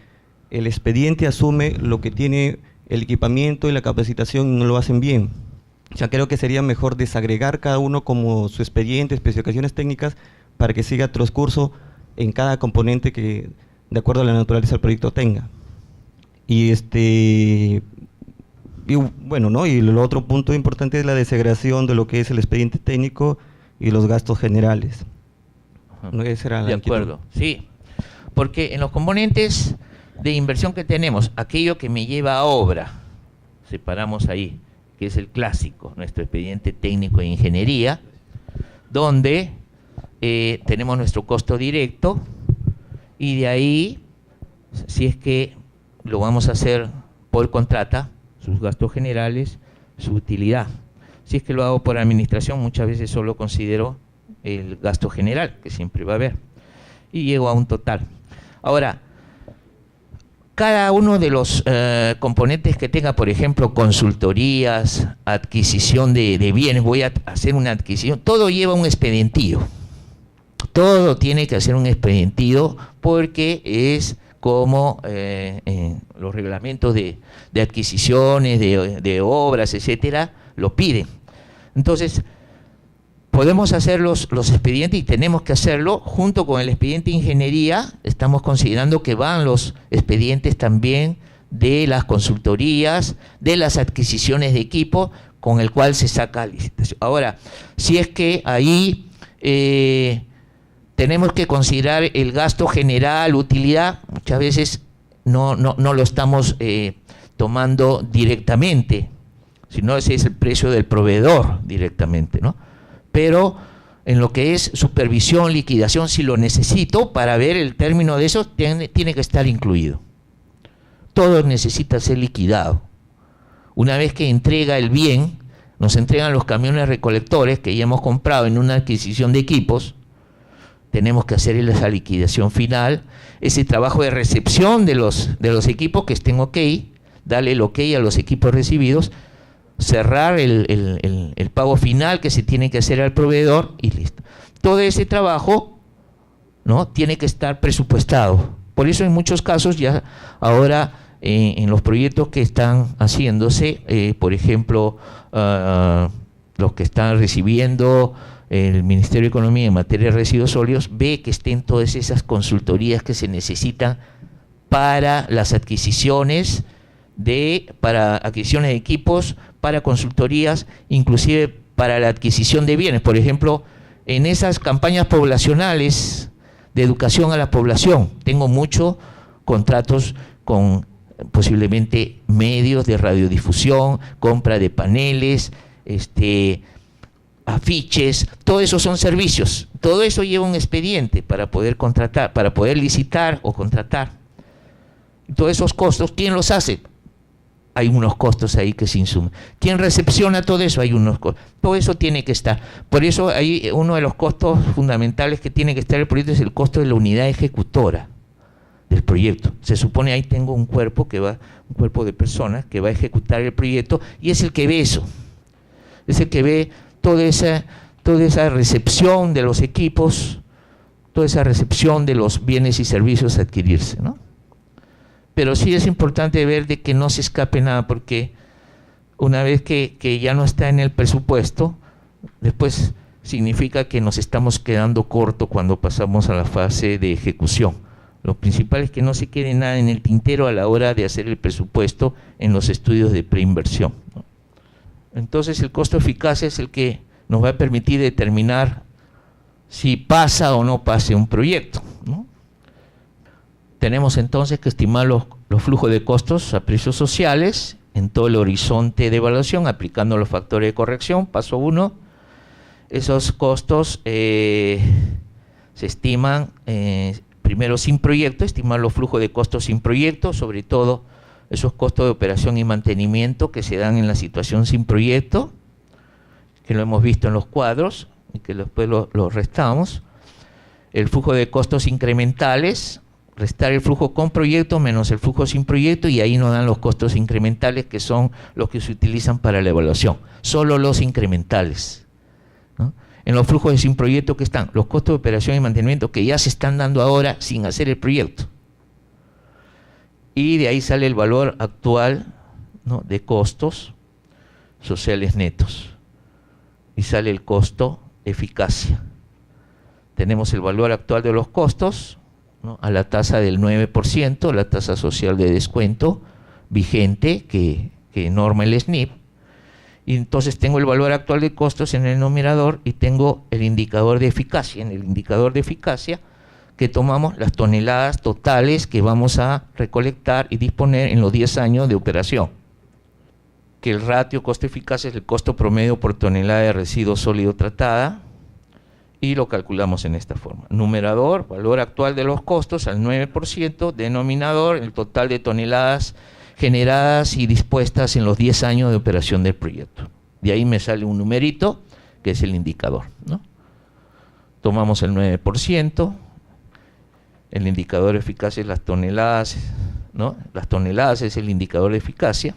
el expediente asume lo que tiene el equipamiento y la capacitación y no lo hacen bien. O sea, creo que sería mejor desagregar cada uno como su expediente, especificaciones técnicas, para que siga transcurso en cada componente que, de acuerdo a la naturaleza del proyecto, tenga. Y bueno, ¿no? Y el otro punto importante es la desagregación de lo que es el expediente técnico y los gastos generales. ¿No? Esa era la de acuerdo, sí. Porque en los componentes de inversión que tenemos, aquello que me lleva a obra, separamos ahí, que es el clásico, nuestro expediente técnico de ingeniería, donde tenemos nuestro costo directo y de ahí, si es que lo vamos a hacer por contrata, sus gastos generales, su utilidad. Si es que lo hago por administración, muchas veces solo considero el gasto general, que siempre va a haber, y llego a un total. Ahora, cada uno de los componentes que tenga, por ejemplo, consultorías, adquisición de bienes, voy a hacer una adquisición, todo lleva un expedientillo. Todo tiene que hacer un expedientillo porque es como los reglamentos de adquisiciones, de obras, etcétera, lo piden. Entonces, podemos hacer los expedientes y tenemos que hacerlo junto con el expediente de ingeniería. Estamos considerando que van los expedientes también de las consultorías, de las adquisiciones de equipo, con el cual se saca licitación. Ahora, si es que ahí tenemos que considerar el gasto general, utilidad, muchas veces no lo estamos tomando directamente, sino ese es el precio del proveedor directamente, ¿no? Pero en lo que es supervisión, liquidación, si lo necesito para ver el término de eso, tiene que estar incluido. Todo necesita ser liquidado. Una vez que entrega el bien, nos entregan los camiones recolectores que ya hemos comprado en una adquisición de equipos, tenemos que hacer esa liquidación final, ese trabajo de recepción de los equipos que estén ok, darle el ok a los equipos recibidos, cerrar el pago final que se tiene que hacer al proveedor y listo. Todo ese trabajo, ¿no?, tiene que estar presupuestado. Por eso en muchos casos ya ahora en los proyectos que están haciéndose, por ejemplo, los que están recibiendo el Ministerio de Economía en materia de residuos sólidos, ve que estén todas esas consultorías que se necesitan para las adquisiciones para adquisiciones de equipos, para consultorías, inclusive para la adquisición de bienes. Por ejemplo, en esas campañas poblacionales de educación a la población, tengo muchos contratos con posiblemente medios de radiodifusión, compra de paneles, afiches, todo eso son servicios, todo eso lleva un expediente para poder contratar, para poder licitar o contratar. Todos esos costos, ¿quién los hace? Hay unos costos ahí que se insumen. ¿Quién recepciona todo eso? Hay unos costos. Todo eso tiene que estar. Por eso ahí uno de los costos fundamentales que tiene que estar el proyecto es el costo de la unidad ejecutora del proyecto. Se supone ahí tengo un cuerpo de personas que va a ejecutar el proyecto y es el que ve eso. Es el que ve toda esa recepción de los equipos, toda esa recepción de los bienes y servicios a adquirirse, ¿no? Pero sí es importante ver de que no se escape nada, porque una vez que ya no está en el presupuesto, después significa que nos estamos quedando cortos cuando pasamos a la fase de ejecución. Lo principal es que no se quede nada en el tintero a la hora de hacer el presupuesto en los estudios de preinversión, ¿no? Entonces el costo eficaz es el que nos va a permitir determinar si pasa o no pase un proyecto, ¿no? Tenemos entonces que estimar los flujos de costos a precios sociales en todo el horizonte de evaluación, aplicando los factores de corrección. Paso 1, esos costos se estiman primero sin proyecto, estimar los flujos de costos sin proyecto, sobre todo esos costos de operación y mantenimiento que se dan en la situación sin proyecto, que lo hemos visto en los cuadros y que después lo restamos. El flujo de costos incrementales, restar el flujo con proyecto menos el flujo sin proyecto, y ahí nos dan los costos incrementales, que son los que se utilizan para la evaluación, solo los incrementales, ¿no? En los flujos de sin proyecto, que están los costos de operación y mantenimiento que ya se están dando ahora sin hacer el proyecto, y de ahí sale el valor actual, ¿no?, de costos sociales netos, y sale el costo eficacia. Tenemos el valor actual de los costos, ¿no?, a la tasa del 9%, la tasa social de descuento vigente que norma el SNIP, y entonces tengo el valor actual de costos en el numerador y tengo el indicador de eficacia. En el indicador de eficacia que tomamos las toneladas totales que vamos a recolectar y disponer en los 10 años de operación, que el ratio costo-eficacia es el costo promedio por tonelada de residuo sólido tratada, y lo calculamos en esta forma. Numerador, valor actual de los costos al 9%, denominador, el total de toneladas generadas y dispuestas en los 10 años de operación del proyecto. De ahí me sale un numerito, que es el indicador, ¿no? Tomamos el 9%, el indicador de eficacia es las toneladas, ¿no? Las toneladas es el indicador de eficacia,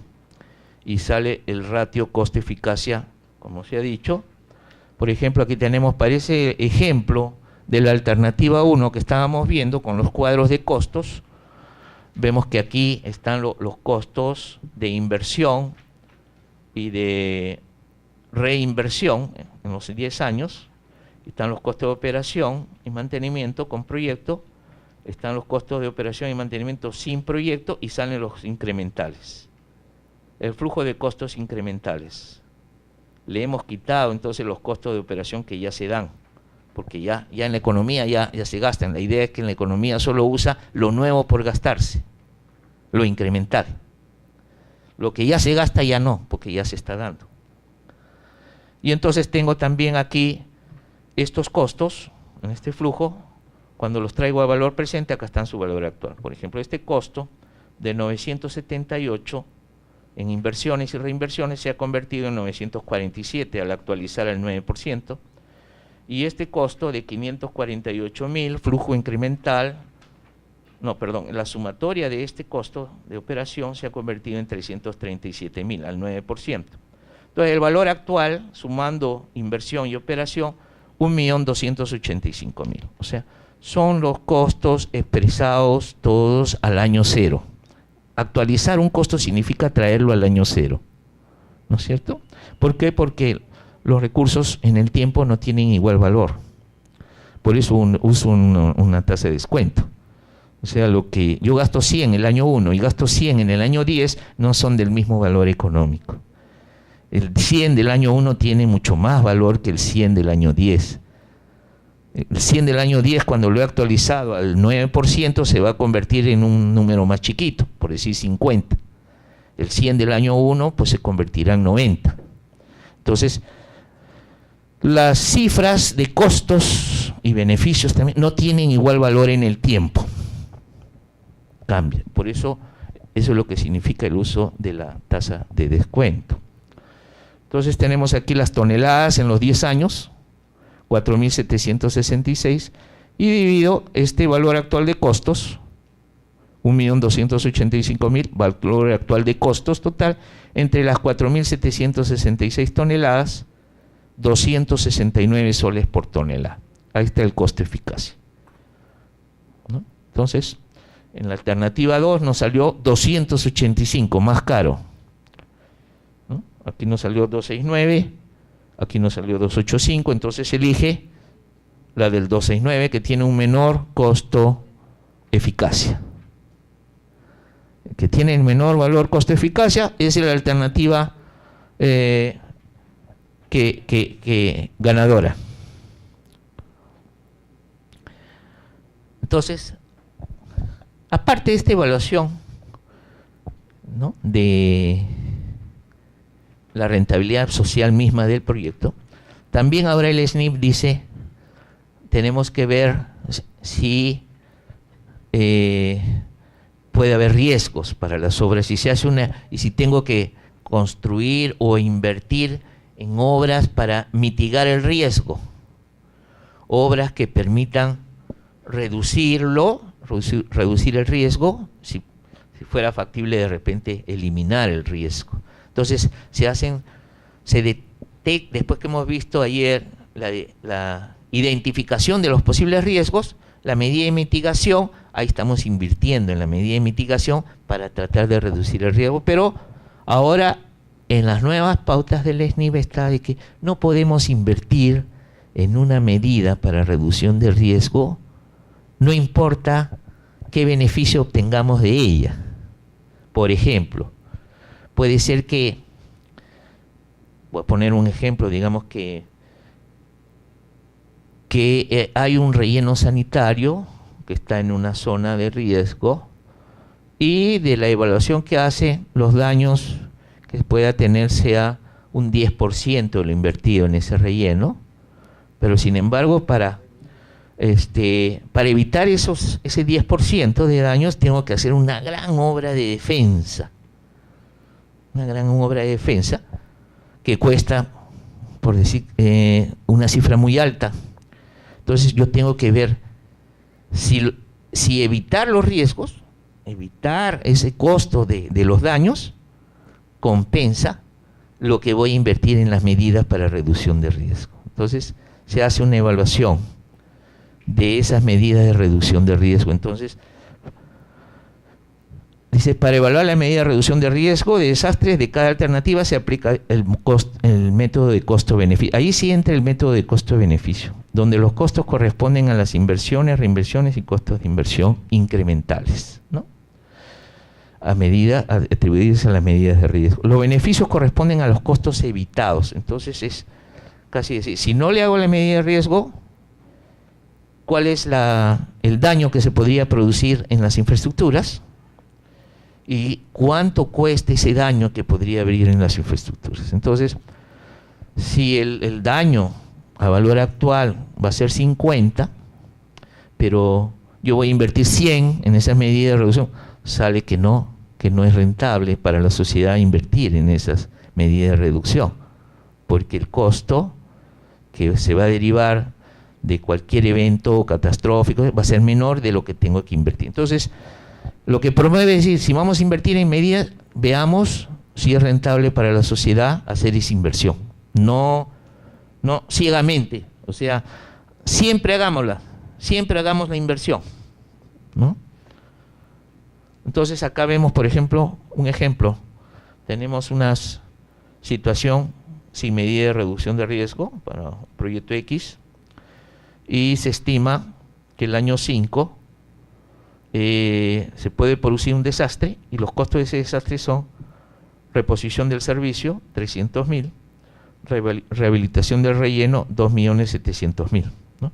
y sale el ratio costo-eficacia, como se ha dicho. Por ejemplo, aquí tenemos, para ese ejemplo de la alternativa 1 que estábamos viendo con los cuadros de costos, vemos que aquí están los costos de inversión y de reinversión en los 10 años, están los costos de operación y mantenimiento con proyecto, están los costos de operación y mantenimiento sin proyecto, y salen los incrementales. El flujo de costos incrementales. Le hemos quitado entonces los costos de operación que ya se dan, porque ya en la economía ya se gastan. La idea es que en la economía solo usa lo nuevo por gastarse, lo incremental. Lo que ya se gasta ya no, porque ya se está dando. Y entonces tengo también aquí estos costos, en este flujo, cuando los traigo a valor presente, acá están su valor actual. Por ejemplo, este costo de 978 en inversiones y reinversiones se ha convertido en 947 al actualizar al 9%, y este costo de 548.000, flujo incremental, no, perdón, la sumatoria de este costo de operación se ha convertido en 337.000, al 9%. Entonces, el valor actual, sumando inversión y operación, 1.285.000. O sea, son los costos expresados todos al año cero. Actualizar un costo significa traerlo al año cero, ¿no es cierto? ¿Por qué? Porque los recursos en el tiempo no tienen igual valor. Por eso uso una tasa de descuento. O sea, lo que yo gasto 100 en el año 1 y gasto 100 en el año 10 no son del mismo valor económico. El 100 del año 1 tiene mucho más valor que el 100 del año 10. El 100 del año 10, cuando lo he actualizado al 9%, se va a convertir en un número más chiquito, por decir 50. El 100 del año 1, pues se convertirá en 90. Entonces, las cifras de costos y beneficios también no tienen igual valor en el tiempo. Cambia. Por eso, eso es lo que significa el uso de la tasa de descuento. Entonces tenemos aquí las toneladas en los 10 años, 4.766, y divido este valor actual de costos, 1.285.000, valor actual de costos total, entre las 4.766 toneladas, 269 soles por tonelada. Ahí está el costo de eficacia, ¿no? Entonces, en la alternativa 2 nos salió 285, más caro. Aquí nos salió 269, aquí nos salió 285, entonces elige la del 269 que tiene un menor costo eficacia. Que tiene el menor valor costo eficacia es la alternativa ganadora. Entonces, aparte de esta evaluación, ¿no?, de la rentabilidad social misma del proyecto, también ahora el SNIP dice, tenemos que ver si puede haber riesgos para las obras, si se hace y si tengo que construir o invertir en obras para mitigar el riesgo, obras que permitan reducir el riesgo, si fuera factible de repente eliminar el riesgo. Entonces después que hemos visto ayer la identificación de los posibles riesgos, la medida de mitigación, ahí estamos invirtiendo en la medida de mitigación para tratar de reducir el riesgo, pero ahora en las nuevas pautas del SNIP está de que no podemos invertir en una medida para reducción de riesgo, no importa qué beneficio obtengamos de ella. Por ejemplo, puede ser que, voy a poner un ejemplo, digamos que hay un relleno sanitario que está en una zona de riesgo y de la evaluación que hace, los daños que pueda tener sea un 10% de lo invertido en ese relleno, pero sin embargo para evitar ese 10% de daños tengo que hacer una gran obra de defensa. Una gran obra de defensa que cuesta, por decir, una cifra muy alta. Entonces yo tengo que ver si evitar los riesgos, evitar ese costo de los daños, compensa lo que voy a invertir en las medidas para reducción de riesgo. Entonces se hace una evaluación de esas medidas de reducción de riesgo. Entonces, dice, para evaluar la medida de reducción de riesgo de desastres de cada alternativa se aplica el método de costo-beneficio. Ahí sí entra el método de costo-beneficio, donde los costos corresponden a las inversiones, reinversiones y costos de inversión incrementales, ¿no?, atribuidos a las medidas de riesgo. Los beneficios corresponden a los costos evitados. Entonces es casi decir, si no le hago la medida de riesgo, ¿cuál es el daño que se podría producir en las infraestructuras? ¿Y cuánto cuesta ese daño que podría haber en las infraestructuras? Entonces, si el daño a valor actual va a ser 50, pero yo voy a invertir 100 en esa medida de reducción, sale que no es rentable para la sociedad invertir en esas medidas de reducción, porque el costo que se va a derivar de cualquier evento catastrófico va a ser menor de lo que tengo que invertir. Entonces, lo que promueve es decir, si vamos a invertir en medidas, veamos si es rentable para la sociedad hacer esa inversión. No ciegamente, o sea, siempre hagamos la inversión, ¿no? Entonces acá vemos, por ejemplo, un ejemplo. Tenemos una situación sin medida de reducción de riesgo para proyecto X y se estima que el año 5 se puede producir un desastre y los costos de ese desastre son reposición del servicio, 300.000, rehabilitación del relleno, 2.700.000, ¿no?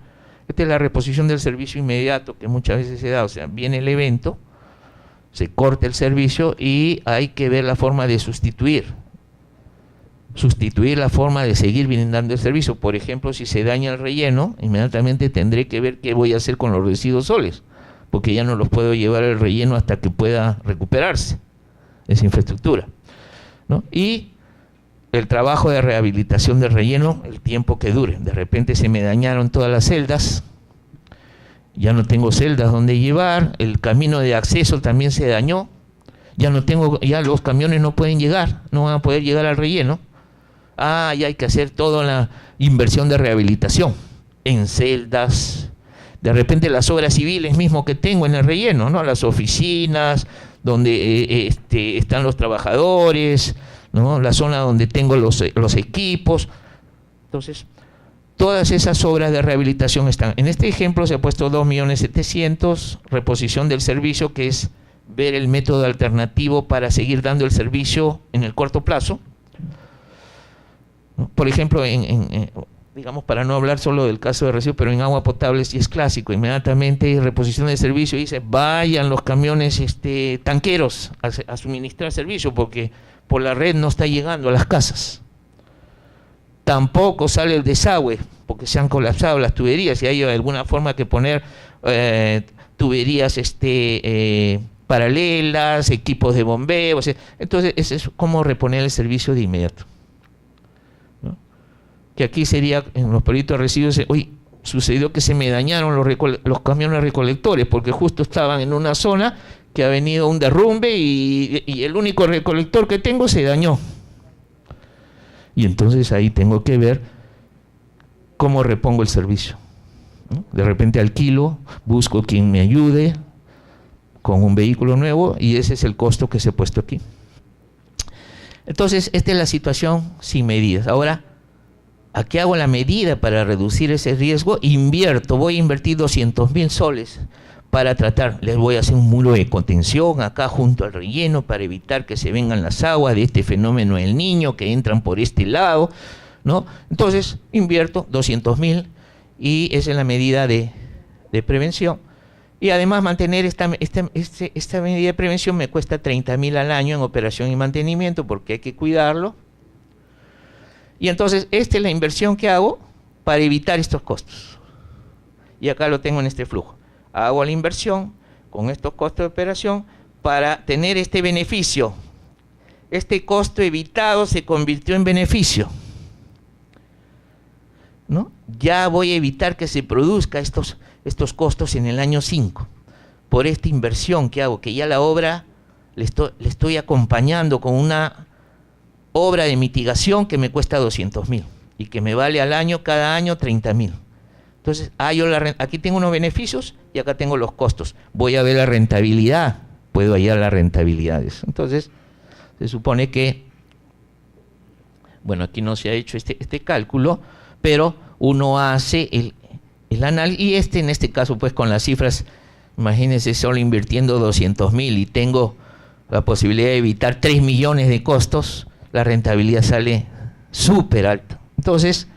Esta es la reposición del servicio inmediato que muchas veces se da, o sea, viene el evento, se corta el servicio y hay que ver la forma de sustituir la forma de seguir brindando el servicio. Por ejemplo, si se daña el relleno, inmediatamente tendré que ver qué voy a hacer con los residuos sólidos, porque ya no los puedo llevar al relleno hasta que pueda recuperarse esa infraestructura, ¿no? Y el trabajo de rehabilitación del relleno, el tiempo que dure. De repente se me dañaron todas las celdas, ya no tengo celdas donde llevar, el camino de acceso también se dañó, ya los camiones no pueden llegar, no van a poder llegar al relleno. Ya hay que hacer toda la inversión de rehabilitación en celdas, de repente las obras civiles mismo que tengo en el relleno, ¿no? Las oficinas donde están los trabajadores, ¿no? La zona donde tengo los equipos. Entonces, todas esas obras de rehabilitación están. En este ejemplo se ha puesto 2.700.000, reposición del servicio, que es ver el método alternativo para seguir dando el servicio en el corto plazo, ¿no? Por ejemplo, digamos, para no hablar solo del caso de residuos, pero en agua potable sí es clásico, inmediatamente reposición de servicio, dice, vayan los camiones tanqueros a suministrar servicio, porque por la red no está llegando a las casas. Tampoco sale el desagüe, porque se han colapsado las tuberías y hay alguna forma que poner tuberías paralelas, equipos de bombeo. Entonces, es como reponer el servicio de inmediato, ¿no? Que aquí sería, en los proyectos de residuos, sucedió que se me dañaron los camiones recolectores, porque justo estaban en una zona que ha venido un derrumbe y el único recolector que tengo se dañó. Y entonces ahí tengo que ver cómo repongo el servicio, ¿no? De repente alquilo, busco quien me ayude con un vehículo nuevo y ese es el costo que se ha puesto aquí. Entonces, esta es la situación sin medidas. Ahora, ¿a qué hago la medida para reducir ese riesgo? Voy a invertir 200.000 soles para tratar, les voy a hacer un muro de contención acá junto al relleno para evitar que se vengan las aguas de este fenómeno del Niño que entran por este lado, ¿no? Entonces invierto 200.000 y esa es la medida de prevención. Y además mantener esta medida de prevención me cuesta 30.000 al año en operación y mantenimiento porque hay que cuidarlo. Y entonces esta es la inversión que hago para evitar estos costos. Y acá lo tengo en este flujo. Hago la inversión con estos costos de operación para tener este beneficio. Este costo evitado se convirtió en beneficio, ¿no? Ya voy a evitar que se produzca estos costos en el año 5 por esta inversión que hago, que ya la obra le estoy acompañando con una obra de mitigación que me cuesta 200.000 y que me vale al año, cada año 30.000. Entonces, aquí tengo unos beneficios y acá tengo los costos. Voy a ver la rentabilidad, puedo hallar las rentabilidades. Entonces, se supone que, bueno, aquí no se ha hecho este cálculo, pero uno hace el análisis, y en este caso, pues con las cifras, imagínense solo invirtiendo 200.000 y tengo la posibilidad de evitar 3 millones de costos, la rentabilidad sale súper alta. Entonces,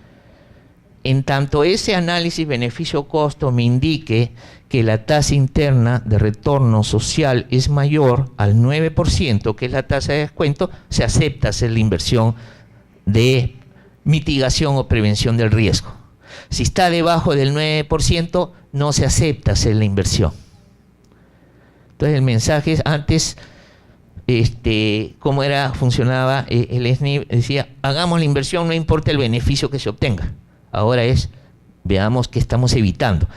en tanto ese análisis beneficio-costo me indique que la tasa interna de retorno social es mayor al 9%, que es la tasa de descuento, se acepta hacer la inversión de mitigación o prevención del riesgo. Si está debajo del 9%, no se acepta hacer la inversión. Entonces el mensaje es antes, cómo funcionaba el SNIP, decía, hagamos la inversión, no importa el beneficio que se obtenga. Ahora es, veamos qué estamos evitando.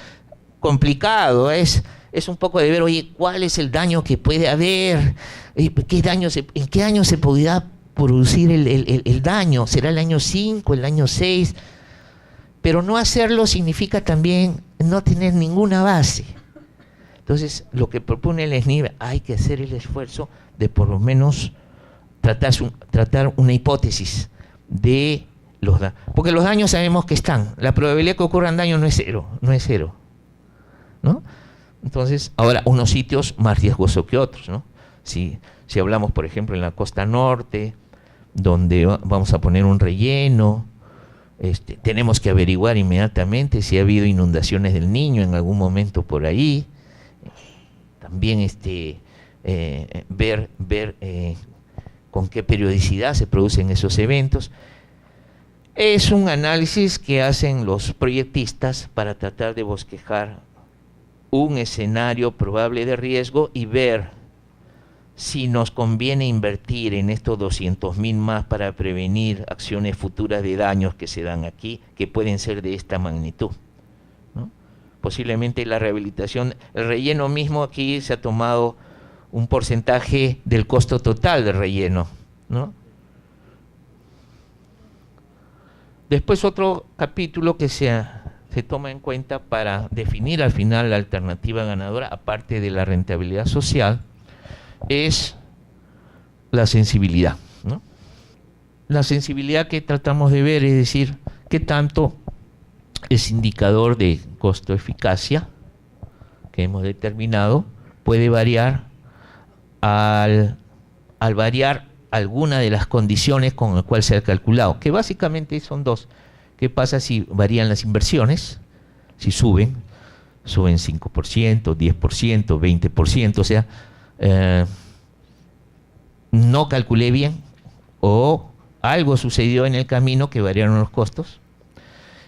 Complicado es un poco de ver, oye, ¿cuál es el daño que puede haber? ¿En qué año se podrá producir el daño? ¿Será el año 5, el año 6? Pero no hacerlo significa también no tener ninguna base. Entonces, lo que propone el SNIP, hay que hacer el esfuerzo de por lo menos tratar una hipótesis de los daños. Porque los daños sabemos que están. La probabilidad que ocurran daños no es cero. ¿No? Entonces, ahora, unos sitios más riesgosos que otros, ¿no? Si hablamos, por ejemplo, en la costa norte, donde vamos a poner un relleno, tenemos que averiguar inmediatamente si ha habido inundaciones del Niño en algún momento por ahí. También ver con qué periodicidad se producen esos eventos. Es un análisis que hacen los proyectistas para tratar de bosquejar un escenario probable de riesgo y ver si nos conviene invertir en estos 200.000 más para prevenir acciones futuras de daños que se dan aquí, que pueden ser de esta magnitud, ¿no? Posiblemente la rehabilitación, el relleno mismo aquí se ha tomado un porcentaje del costo total del relleno, ¿no? Después otro capítulo que se toma en cuenta para definir al final la alternativa ganadora, aparte de la rentabilidad social, es la sensibilidad, ¿no? La sensibilidad que tratamos de ver, es decir, qué tanto ese indicador de costo-eficacia que hemos determinado puede variar al variar alguna de las condiciones con las cuales se ha calculado, que básicamente son dos. ¿Qué pasa si varían las inversiones? Si suben 5%, 10%, 20%, o sea, no calculé bien o algo sucedió en el camino que variaron los costos.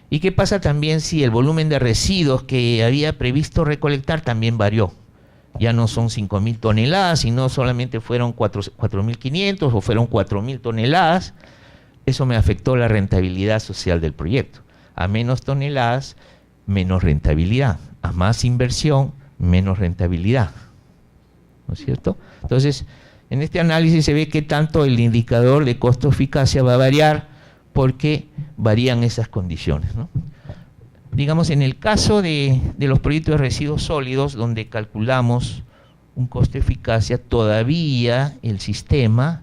¿Y qué pasa también si el volumen de residuos que había previsto recolectar también varió? Ya no son 5.000 toneladas, sino solamente fueron 4.500 o fueron 4.000 toneladas. Eso me afectó la rentabilidad social del proyecto. A menos toneladas, menos rentabilidad. A más inversión, menos rentabilidad. ¿No es cierto? Entonces, en este análisis se ve que tanto el indicador de costo-eficacia va a variar porque varían esas condiciones, ¿no? Digamos, en el caso de los proyectos de residuos sólidos, donde calculamos un costo-eficacia, todavía el sistema,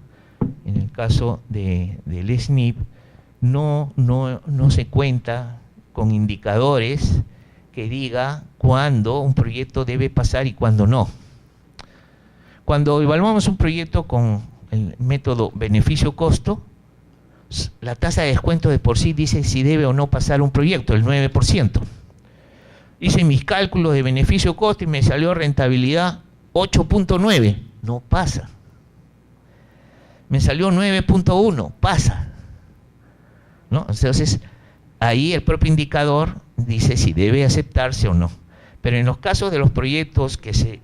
en el caso del SNIP, no se cuenta con indicadores que diga cuándo un proyecto debe pasar y cuándo no. Cuando evaluamos un proyecto con el método beneficio-costo, la tasa de descuento de por sí dice si debe o no pasar un proyecto, el 9%. Hice mis cálculos de beneficio-costo y me salió rentabilidad 8.9, no pasa. Me salió 9.1, pasa, ¿no? Entonces, ahí el propio indicador dice si debe aceptarse o no. Pero en los casos de los proyectos que se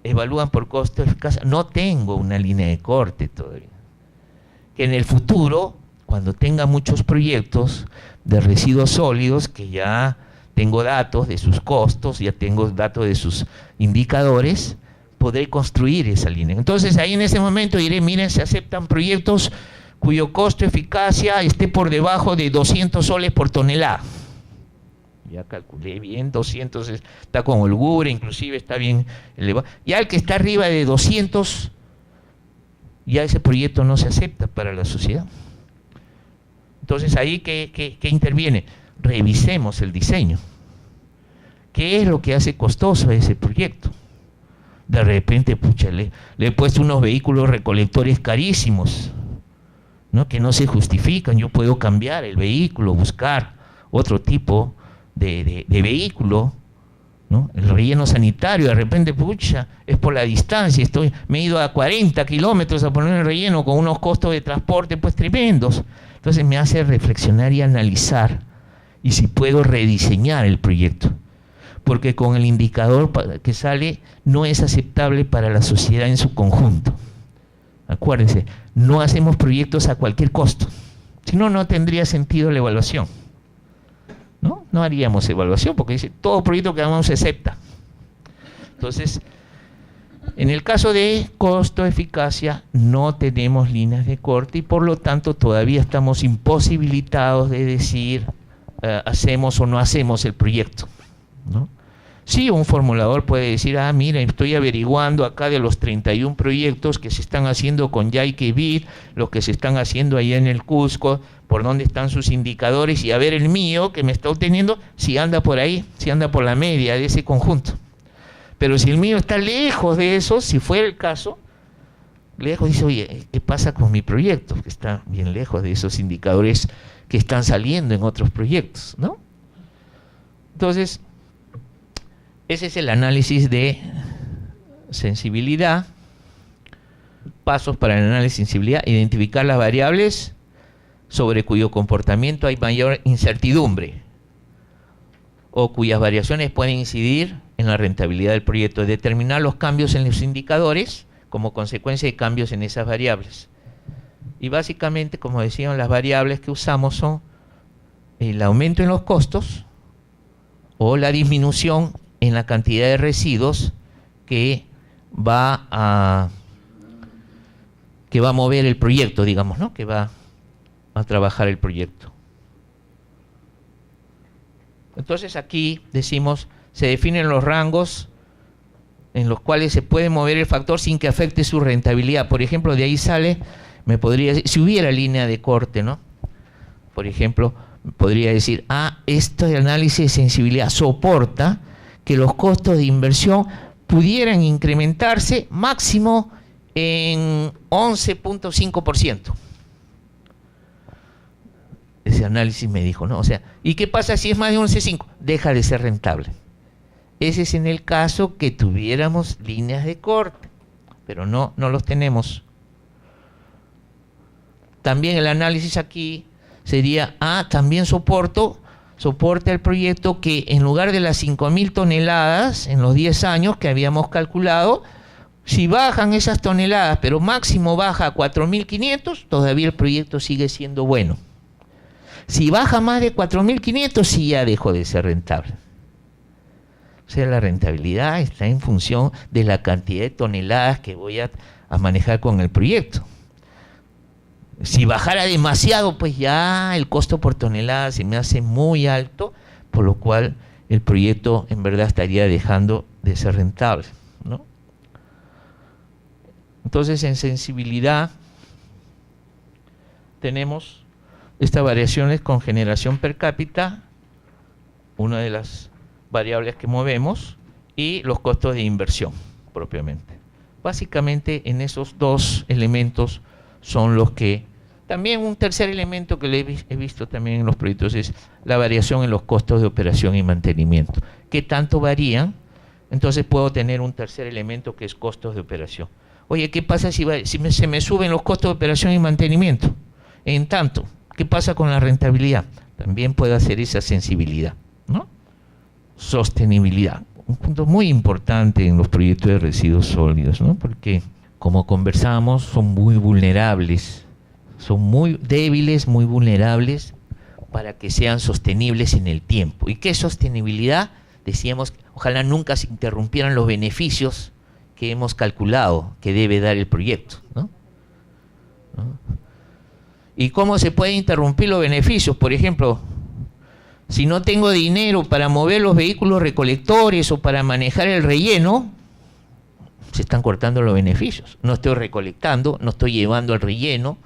evalúan por costo eficaz, no tengo una línea de corte todavía. Que en el futuro, cuando tenga muchos proyectos de residuos sólidos, que ya tengo datos de sus costos, ya tengo datos de sus indicadores, podré construir esa línea. Entonces ahí en ese momento diré, miren, se aceptan proyectos cuyo costo-eficacia esté por debajo de 200 soles por tonelada. Ya calculé bien, 200 está con holgura, inclusive está bien elevado. Ya el que está arriba de 200, ya ese proyecto no se acepta para la sociedad. Entonces ahí, ¿qué interviene? Revisemos el diseño. ¿Qué es lo que hace costoso ese proyecto? De repente, pucha, le he puesto unos vehículos recolectores carísimos, ¿no? Que no se justifican. Yo puedo cambiar el vehículo, buscar otro tipo de vehículo, ¿no? El relleno sanitario, de repente, pucha, es por la distancia, me he ido a 40 kilómetros a poner el relleno con unos costos de transporte pues tremendos. Entonces me hace reflexionar y analizar y si puedo rediseñar el proyecto, porque con el indicador que sale no es aceptable para la sociedad en su conjunto. Acuérdense, no hacemos proyectos a cualquier costo, si no, no tendría sentido la evaluación. ¿no? No haríamos evaluación porque dice, todo proyecto que hagamos se acepta. Entonces, en el caso de costo-eficacia, no tenemos líneas de corte y por lo tanto todavía estamos imposibilitados de decir hacemos o no hacemos el proyecto, ¿no? Sí, un formulador puede decir, mira, estoy averiguando acá de los 31 proyectos que se están haciendo con Yaikebit, los que se están haciendo allá en el Cusco, por dónde están sus indicadores, y a ver el mío que me está obteniendo, si anda por ahí, si anda por la media de ese conjunto. Pero si el mío está lejos de eso, si fuera el caso, lejos dice, oye, ¿qué pasa con mi proyecto? Que está bien lejos de esos indicadores que están saliendo en otros proyectos, ¿no? Entonces, ese es el análisis de sensibilidad. Pasos para el análisis de sensibilidad: identificar las variables sobre cuyo comportamiento hay mayor incertidumbre o cuyas variaciones pueden incidir en la rentabilidad del proyecto. Determinar los cambios en los indicadores como consecuencia de cambios en esas variables. Y básicamente, como decían, las variables que usamos son el aumento en los costos o la disminución en la cantidad de residuos que va a mover el proyecto, digamos, ¿no? Que va a trabajar el proyecto. Entonces aquí decimos, se definen los rangos en los cuales se puede mover el factor sin que afecte su rentabilidad. Por ejemplo, de ahí sale, me podría decir, si hubiera línea de corte, ¿no? Por ejemplo, podría decir, este análisis de sensibilidad soporta que los costos de inversión pudieran incrementarse máximo en 11.5%. Ese análisis me dijo, ¿no? O sea, ¿y qué pasa si es más de 11.5? Deja de ser rentable. Ese es en el caso que tuviéramos líneas de corte, pero no los tenemos. También el análisis aquí sería, también soporta el proyecto que en lugar de las 5.000 toneladas en los 10 años que habíamos calculado, si bajan esas toneladas, pero máximo baja a 4.500, todavía el proyecto sigue siendo bueno. Si baja más de 4.500, sí ya dejó de ser rentable. O sea, la rentabilidad está en función de la cantidad de toneladas que voy a manejar con el proyecto. Si bajara demasiado, pues ya el costo por tonelada se me hace muy alto, por lo cual el proyecto en verdad estaría dejando de ser rentable, ¿no? Entonces, en sensibilidad tenemos estas variaciones con generación per cápita, una de las variables que movemos, y los costos de inversión propiamente. Básicamente en esos dos elementos son los que... También un tercer elemento que he visto también en los proyectos es la variación en los costos de operación y mantenimiento. ¿Qué tanto varían? Entonces puedo tener un tercer elemento que es costos de operación. Oye, ¿qué pasa si se me suben los costos de operación y mantenimiento? En tanto, ¿qué pasa con la rentabilidad? También puedo hacer esa sensibilidad, ¿no? Sostenibilidad, un punto muy importante en los proyectos de residuos sólidos, ¿no? Porque, como conversamos, son muy vulnerables, son muy débiles, muy vulnerables para que sean sostenibles en el tiempo. ¿Y qué es sostenibilidad? Decíamos, ojalá nunca se interrumpieran los beneficios que hemos calculado que debe dar el proyecto, ¿no? ¿Y cómo se pueden interrumpir los beneficios? Por ejemplo, si no tengo dinero para mover los vehículos recolectores o para manejar el relleno, se están cortando los beneficios. No estoy recolectando, no estoy llevando el relleno,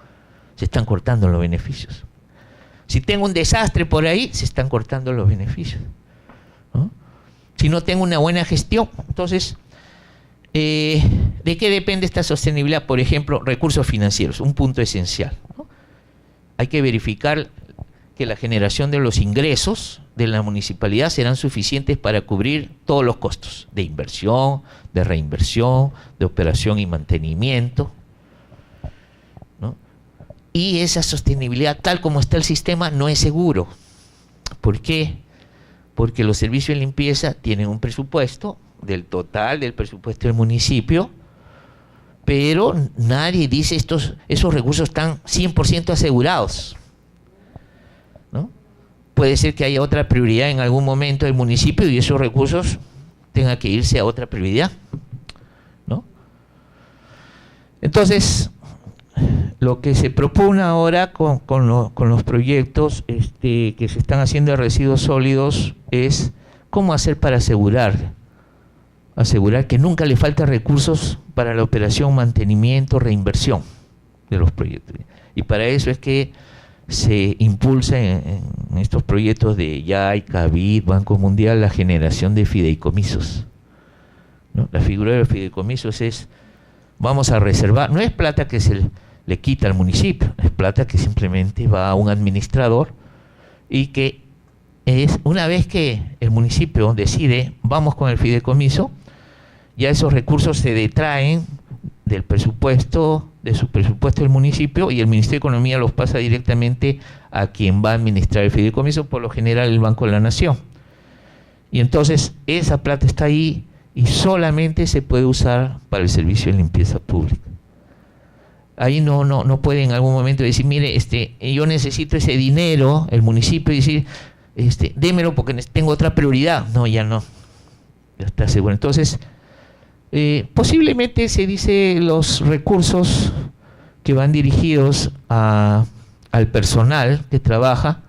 se están cortando los beneficios. Si tengo un desastre por ahí, se están cortando los beneficios, ¿no? Si no tengo una buena gestión, entonces... ¿de qué depende esta sostenibilidad? Por ejemplo, recursos financieros, un punto esencial, ¿no? Hay que verificar que la generación de los ingresos de la municipalidad serán suficientes para cubrir todos los costos de inversión, de reinversión, de operación y mantenimiento, ¿no? Y esa sostenibilidad, tal como está el sistema, no es seguro. ¿Por qué? Porque los servicios de limpieza tienen un presupuesto del total del presupuesto del municipio, pero nadie dice esos recursos están 100% asegurados, ¿no? puede ser que haya otra prioridad en algún momento del municipio y esos recursos tengan que irse a otra prioridad, ¿no? Entonces, lo que se propone ahora con los proyectos que se están haciendo de residuos sólidos es cómo hacer para asegurar que nunca le falta recursos para la operación, mantenimiento, reinversión de los proyectos. Y para eso es que se impulsa en estos proyectos de YAI, CABID, Banco Mundial, la generación de fideicomisos, ¿no? La figura de los fideicomisos es, vamos a reservar, no es plata que se le quita al municipio, es plata que simplemente va a un administrador y que es, una vez que el municipio decide, vamos con el fideicomiso, ya esos recursos se detraen del presupuesto, de su presupuesto del municipio, y el Ministerio de Economía los pasa directamente a quien va a administrar el fideicomiso, por lo general el Banco de la Nación. Y entonces esa plata está ahí y solamente se puede usar para el servicio de limpieza pública. Ahí no puede en algún momento decir, mire, yo necesito ese dinero, el municipio, y decir, démelo porque tengo otra prioridad. No, ya no. Ya está seguro. Entonces, posiblemente se dice los recursos que van dirigidos al personal que trabaja,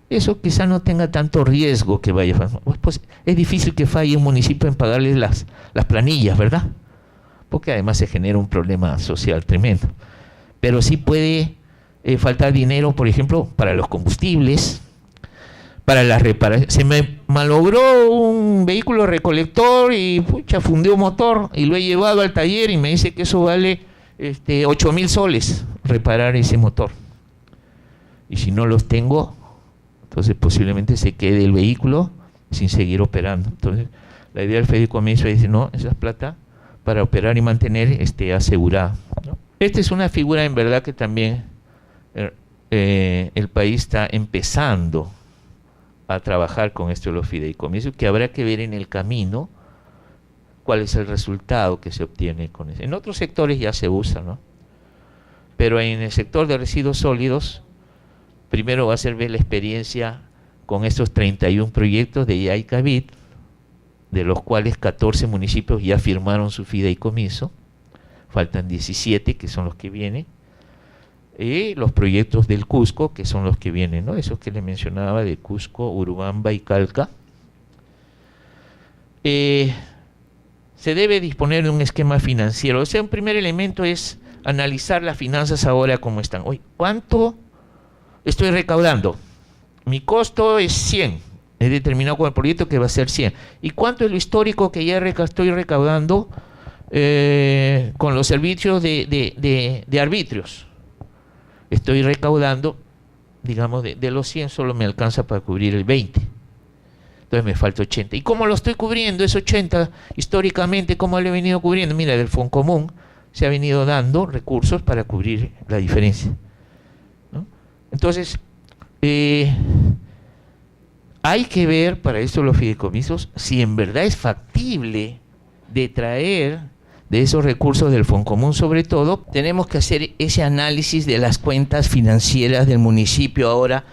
eso quizá no tenga tanto riesgo que vaya. Pues es difícil que falle un municipio en pagarles las planillas, ¿verdad? Porque además se genera un problema social tremendo. Pero sí puede faltar dinero, por ejemplo, para los combustibles, para las reparaciones. Se me malogró un vehículo recolector y pucha, fundió motor y lo he llevado al taller y me dice que eso vale 8.000 soles reparar ese motor. Y si no los tengo, entonces posiblemente se quede el vehículo sin seguir operando. Entonces, la idea del fideicomiso es decir, no, esa es plata para operar y mantener asegurada, ¿no? Esta es una figura en verdad que también el país está empezando a trabajar con esto de los fideicomisos, que habrá que ver en el camino cuál es el resultado que se obtiene con eso. En otros sectores ya se usa, ¿no? Pero en el sector de residuos sólidos, primero va a ser ver la experiencia con estos 31 proyectos de YAI CABID, de los cuales 14 municipios ya firmaron su fideicomiso, faltan 17 que son los que vienen, y los proyectos del Cusco, que son los que vienen, ¿no? Esos que le mencionaba de Cusco, Urubamba y Calca. Se debe disponer de un esquema financiero. O sea, un primer elemento es analizar las finanzas ahora como están. Oye, ¿cuánto estoy recaudando? Mi costo es 100. He determinado con el proyecto que va a ser 100. ¿Y cuánto es lo histórico que ya estoy recaudando con los servicios de arbitrios? Estoy recaudando, digamos, de los 100 solo me alcanza para cubrir el 20. Entonces me falta 80. ¿Y cómo lo estoy cubriendo? Es 80 históricamente, ¿cómo lo he venido cubriendo? Mira, del Foncomún se ha venido dando recursos para cubrir la diferencia, ¿no? Entonces, hay que ver para esto los fideicomisos si en verdad es factible de traer de esos recursos del Foncomún. Sobre todo, tenemos que hacer ese análisis de las cuentas financieras del municipio ahora,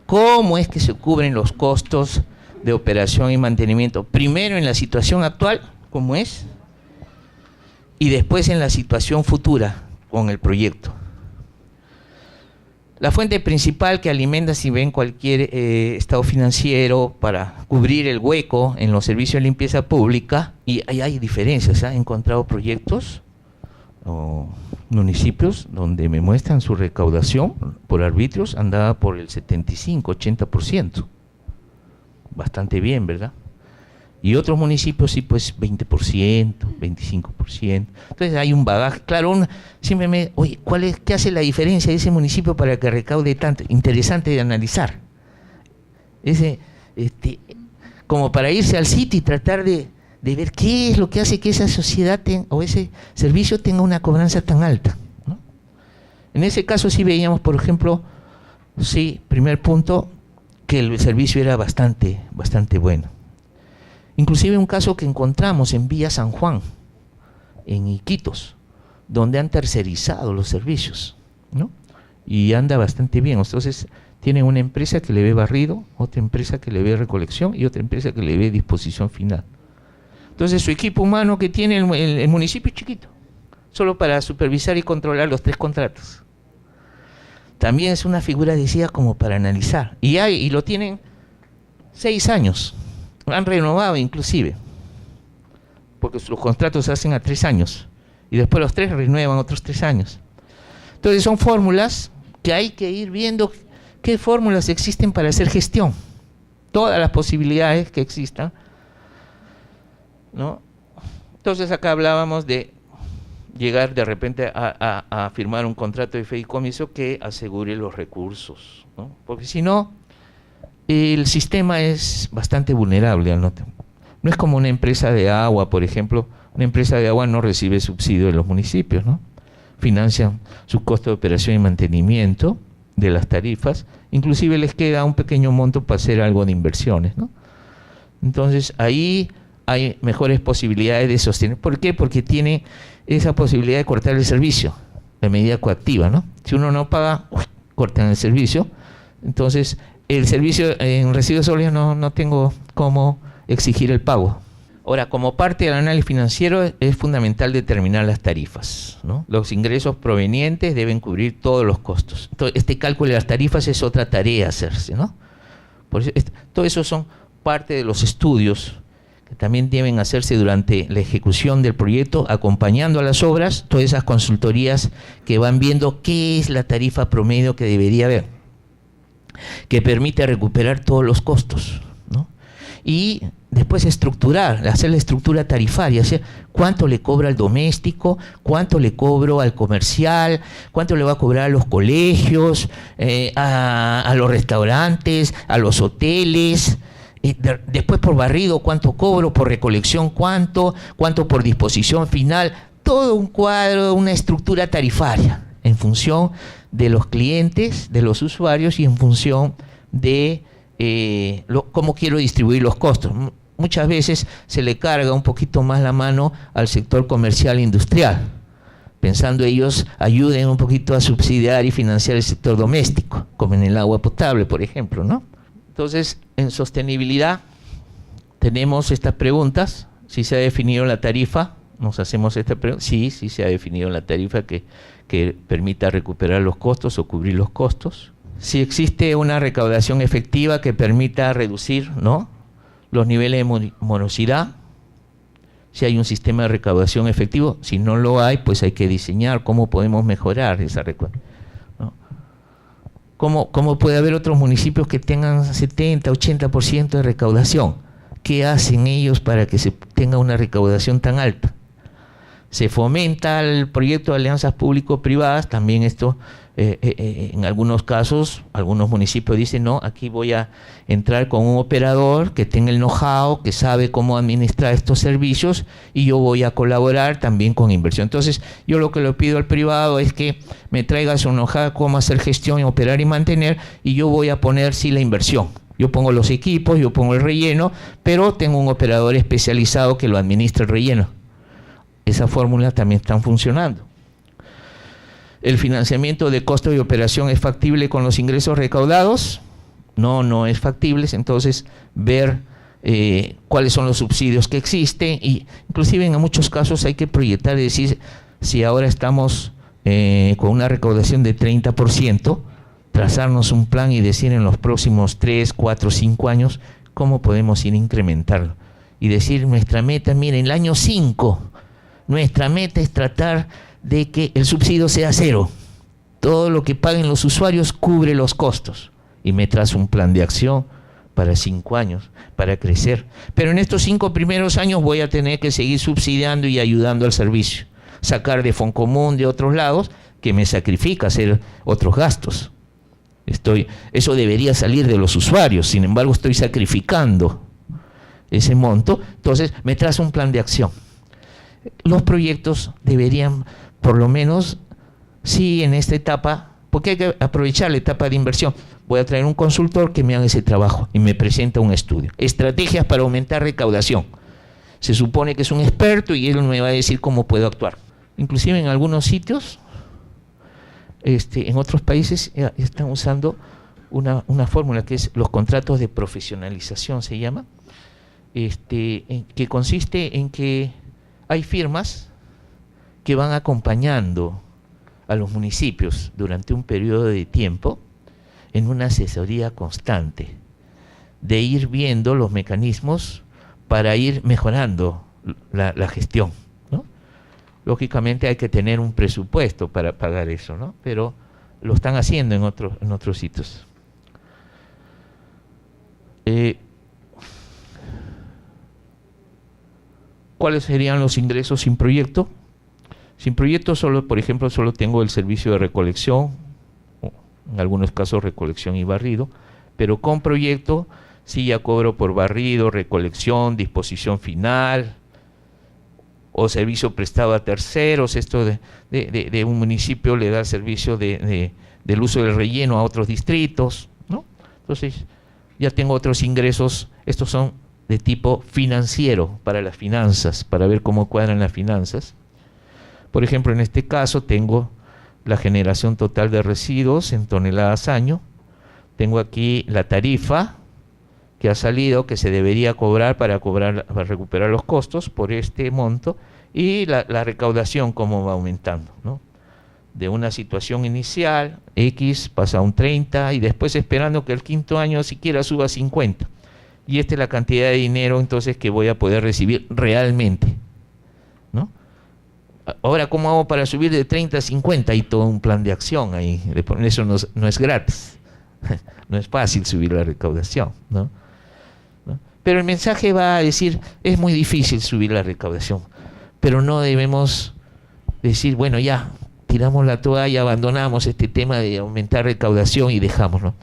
cómo es que se cubren los costos de operación y mantenimiento, primero en la situación actual, cómo es, y después en la situación futura con el proyecto. La fuente principal que alimenta, si ven, cualquier estado financiero para cubrir el hueco en los servicios de limpieza pública, y ahí hay diferencias. He encontrado proyectos o municipios donde me muestran su recaudación por arbitrios andaba por el 75-80%. Bastante bien, ¿verdad? Y otros municipios sí, pues 20%, 25%. Entonces hay un bagaje. Claro, siempre oye, ¿qué hace la diferencia de ese municipio para que recaude tanto? Interesante de analizar. Como para irse al sitio y tratar de ver qué es lo que hace que esa sociedad o ese servicio tenga una cobranza tan alta, ¿no? En ese caso sí veíamos, por ejemplo, sí, primer punto, que el servicio era bastante bueno. Inclusive un caso que encontramos en Villa San Juan, en Iquitos, donde han tercerizado los servicios, ¿no? Y anda bastante bien. Entonces, Tienen una empresa que le ve barrido, otra empresa que le ve recolección y otra empresa que le ve disposición final. Entonces su equipo humano que tiene el municipio es chiquito, solo para supervisar y controlar los 3 contratos. También es una figura decía como para analizar. Y lo tienen 6 años, han renovado inclusive, porque los contratos se hacen a 3 años y después los 3 renuevan otros 3 años. Entonces son fórmulas que hay que ir viendo qué fórmulas existen para hacer gestión, todas las posibilidades que existan, ¿no? Entonces acá hablábamos de llegar de repente a firmar un contrato de fideicomiso que asegure los recursos, ¿no? Porque si no, el sistema es bastante vulnerable. No es como una empresa de agua, por ejemplo. Una empresa de agua no recibe subsidio de los municipios, ¿no? Financian su costo de operación y mantenimiento de las tarifas, inclusive les queda un pequeño monto para hacer algo de inversiones, ¿no? Entonces ahí hay mejores posibilidades de sostener. ¿Por qué? Porque tiene esa posibilidad de cortar el servicio de medida coactiva, ¿no? Si uno no paga, cortan el servicio. Entonces el servicio en residuos sólidos no tengo cómo exigir el pago. Ahora, como parte del análisis financiero es fundamental determinar las tarifas, ¿no? Los ingresos provenientes deben cubrir todos los costos. Entonces, este cálculo de las tarifas es otra tarea hacerse, ¿no? Por eso, todo eso son parte de los estudios que también deben hacerse durante la ejecución del proyecto, acompañando a las obras, todas esas consultorías que van viendo qué es la tarifa promedio que debería haber, que permite recuperar todos los costos, ¿no? Y después estructurar, hacer la estructura tarifaria, o sea, cuánto le cobra al doméstico, cuánto le cobro al comercial, cuánto le va a cobrar a los colegios, a los restaurantes, a los hoteles, después por barrido cuánto cobro, por recolección cuánto por disposición final, todo un cuadro, una estructura tarifaria en función de los clientes, de los usuarios y en función de cómo quiero distribuir los costos. Muchas veces se le carga un poquito más la mano al sector comercial e industrial, pensando ellos ayuden un poquito a subsidiar y financiar el sector doméstico, como en el agua potable, por ejemplo, ¿no? Entonces, en sostenibilidad tenemos estas preguntas. Si se ha definido la tarifa, nos hacemos esta pregunta. Sí se ha definido la tarifa que permita recuperar los costos o cubrir los costos. Si existe una recaudación efectiva que permita reducir, ¿no?, los niveles de morosidad, si hay un sistema de recaudación efectivo. Si no lo hay, pues hay que diseñar cómo podemos mejorar esa recaudación, ¿no? ¿Cómo puede haber otros municipios que tengan 70, 80% de recaudación? ¿Qué hacen ellos para que se tenga una recaudación tan alta? Se fomenta el proyecto de alianzas público-privadas, también esto en algunos casos, algunos municipios dicen, no, aquí voy a entrar con un operador que tenga el know-how, que sabe cómo administrar estos servicios y yo voy a colaborar también con inversión. Entonces, yo lo que le pido al privado es que me traiga su know-how, cómo hacer gestión, operar y mantener, y yo voy a poner sí la inversión. Yo pongo los equipos, yo pongo el relleno, pero tengo un operador especializado que lo administra el relleno. Esa fórmula también están funcionando. ¿El financiamiento de costo de operación es factible con los ingresos recaudados? No es factible. Entonces, ver cuáles son los subsidios que existen, y inclusive en muchos casos hay que proyectar y decir, si ahora estamos con una recaudación de 30%, trazarnos un plan y decir en los próximos 3, 4, 5 años cómo podemos ir incrementarlo. Y decir, nuestra meta, mire, en el año 5, nuestra meta es tratar de que el subsidio sea 0. Todo lo que paguen los usuarios cubre los costos. Y me trazo un plan de acción para 5 años, para crecer. Pero en estos 5 primeros años voy a tener que seguir subsidiando y ayudando al servicio. Sacar de Foncomún, de otros lados, que me sacrifica hacer otros gastos. Eso debería salir de los usuarios, sin embargo estoy sacrificando ese monto. Entonces me trazo un plan de acción. Los proyectos deberían, por lo menos, sí, en esta etapa, porque hay que aprovechar la etapa de inversión. Voy a traer un consultor que me haga ese trabajo y me presenta un estudio. Estrategias para aumentar recaudación. Se supone que es un experto y él me va a decir cómo puedo actuar. Inclusive en algunos sitios, en otros países están usando una fórmula que es los contratos de profesionalización, se llama, que consiste en que hay firmas que van acompañando a los municipios durante un periodo de tiempo en una asesoría constante, de ir viendo los mecanismos para ir mejorando la gestión, ¿no? Lógicamente hay que tener un presupuesto para pagar eso, ¿no? Pero lo están haciendo en otros sitios. ¿Cuáles serían los ingresos sin proyecto? Sin proyecto, por ejemplo, solo tengo el servicio de recolección, en algunos casos recolección y barrido, pero con proyecto sí ya cobro por barrido, recolección, disposición final, o servicio prestado a terceros. Esto de un municipio le da el servicio del uso del relleno a otros distritos, ¿no? Entonces ya tengo otros ingresos. Estos son de tipo financiero, para las finanzas, para ver cómo cuadran las finanzas. Por ejemplo, en este caso tengo la generación total de residuos en toneladas año. Tengo aquí la tarifa que ha salido, que se debería cobrar para recuperar los costos por este monto, y la recaudación cómo va aumentando, ¿no? De una situación inicial, X pasa a un 30 y después esperando que el quinto año siquiera suba a 50. Y esta es la cantidad de dinero entonces que voy a poder recibir realmente, ¿no? Ahora, ¿cómo hago para subir de 30 a 50? Hay todo un plan de acción ahí. Eso no es gratis. No es fácil subir la recaudación, ¿no? Pero el mensaje va a decir, es muy difícil subir la recaudación, pero no debemos decir, bueno, ya, tiramos la toalla, abandonamos este tema de aumentar recaudación y dejamos, ¿no?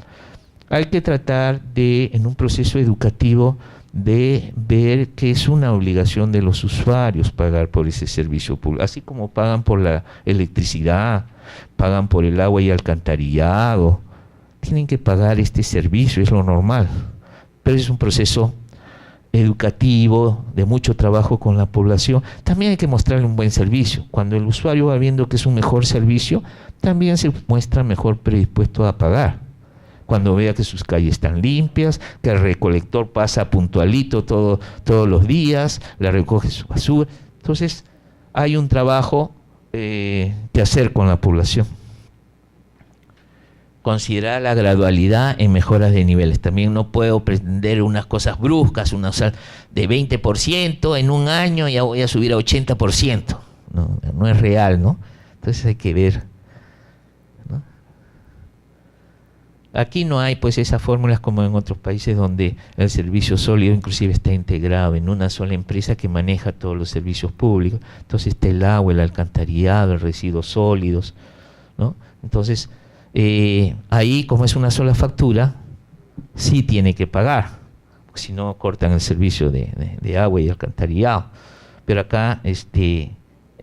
Hay que tratar de, en un proceso educativo, de ver que es una obligación de los usuarios pagar por ese servicio público, así como pagan por la electricidad, pagan por el agua y alcantarillado, tienen que pagar este servicio, es lo normal, pero es un proceso educativo, de mucho trabajo con la población. También hay que mostrarle un buen servicio. Cuando el usuario va viendo que es un mejor servicio, también se muestra mejor predispuesto a pagar. Cuando vea que sus calles están limpias, que el recolector pasa puntualito todos los días, le recoge su basura. Entonces, hay un trabajo que hacer con la población. Considerar la gradualidad en mejoras de niveles. También no puedo pretender unas cosas bruscas, de 20% en un año ya voy a subir a 80%. No es real, ¿no? Entonces hay que ver, ¿no? Aquí no hay pues esas fórmulas como en otros países donde el servicio sólido inclusive está integrado en una sola empresa que maneja todos los servicios públicos. Entonces está el agua, el alcantarillado, el residuos sólidos, ¿no? Entonces ahí, como es una sola factura, sí tiene que pagar, si no cortan el servicio de agua y alcantarillado. Pero acá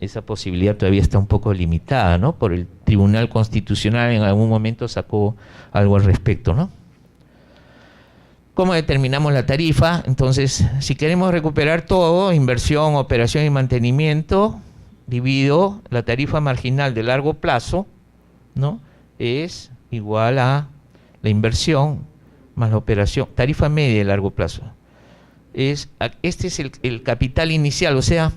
esa posibilidad todavía está un poco limitada, ¿no? Por el Tribunal Constitucional en algún momento sacó algo al respecto, ¿no? ¿Cómo determinamos la tarifa? Entonces, si queremos recuperar todo, inversión, operación y mantenimiento, divido la tarifa marginal de largo plazo, ¿no? Es igual a la inversión más la operación, tarifa media de largo plazo. Este es el capital inicial, o sea,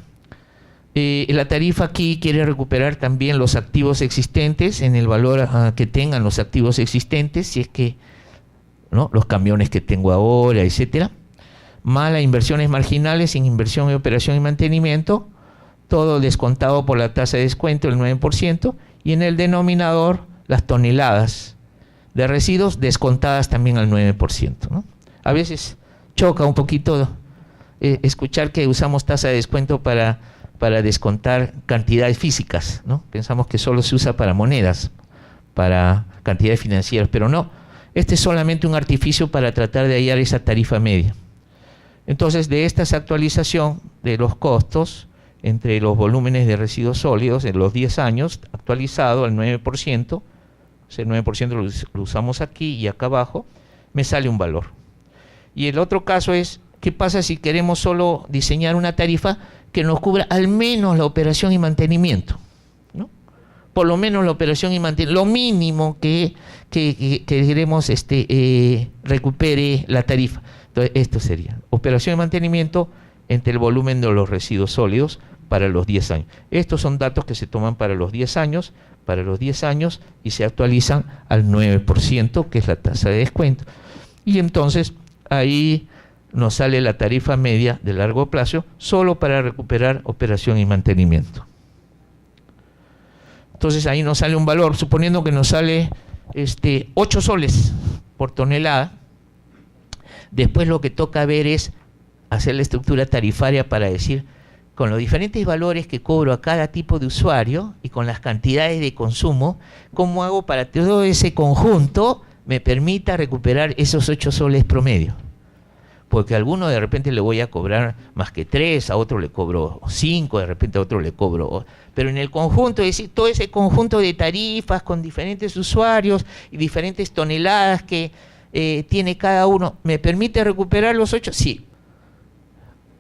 la tarifa aquí quiere recuperar también los activos existentes en el valor que tengan los activos existentes, si es que, ¿no?, los camiones que tengo ahora, etcétera, más las inversiones marginales sin inversión y operación y mantenimiento, todo descontado por la tasa de descuento, el 9%, y en el denominador las toneladas de residuos descontadas también al 9%, ¿no? A veces choca un poquito escuchar que usamos tasa de descuento para descontar cantidades físicas, ¿no? Pensamos que solo se usa para monedas, para cantidades financieras, pero no. Este es solamente un artificio para tratar de hallar esa tarifa media. Entonces, de esta actualización de los costos entre los volúmenes de residuos sólidos en los 10 años, actualizado al 9%, el 9% lo usamos aquí y acá abajo, me sale un valor. Y el otro caso es, ¿qué pasa si queremos solo diseñar una tarifa que nos cubra al menos la operación y mantenimiento, ¿no? por lo menos la operación y mantenimiento, lo mínimo que queremos recupere la tarifa. Entonces, esto sería operación y mantenimiento entre el volumen de los residuos sólidos para los 10 años. Estos son datos que se toman para los 10 años, y se actualizan al 9%, que es la tasa de descuento. Y entonces ahí nos sale la tarifa media de largo plazo solo para recuperar operación y mantenimiento. Entonces ahí nos sale un valor, suponiendo que nos sale 8 soles por tonelada. Después lo que toca ver es hacer la estructura tarifaria para decir, con los diferentes valores que cobro a cada tipo de usuario y con las cantidades de consumo, ¿cómo hago para que todo ese conjunto me permita recuperar esos 8 soles promedio? Porque a alguno de repente le voy a cobrar más que 3, a otro le cobro 5, de repente a otro le cobro... Pero en el conjunto, es decir, todo ese conjunto de tarifas con diferentes usuarios y diferentes toneladas que tiene cada uno, ¿me permite recuperar los 8? Sí.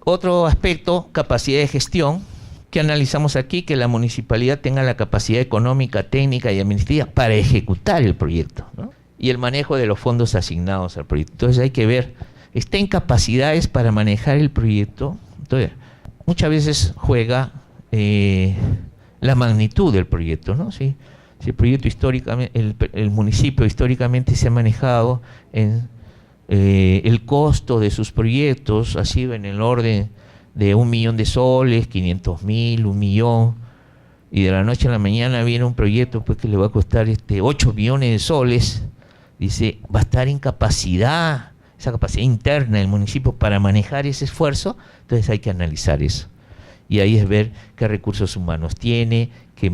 Otro aspecto, capacidad de gestión, que analizamos aquí, que la municipalidad tenga la capacidad económica, técnica y administrativa para ejecutar el proyecto, ¿no? Y el manejo de los fondos asignados al proyecto. Entonces hay que ver, ¿está en capacidades para manejar el proyecto? Entonces, muchas veces juega la magnitud del proyecto, ¿no? Si el proyecto históricamente, el municipio históricamente se ha manejado en el costo de sus proyectos ha sido en el orden de 1 millón de soles, 500.000, 1 millón, y de la noche a la mañana viene un proyecto pues que le va a costar 8 millones de soles, dice, va a estar en capacidad, esa capacidad interna del municipio para manejar ese esfuerzo. Entonces hay que analizar eso. Y ahí es ver qué recursos humanos tiene, qué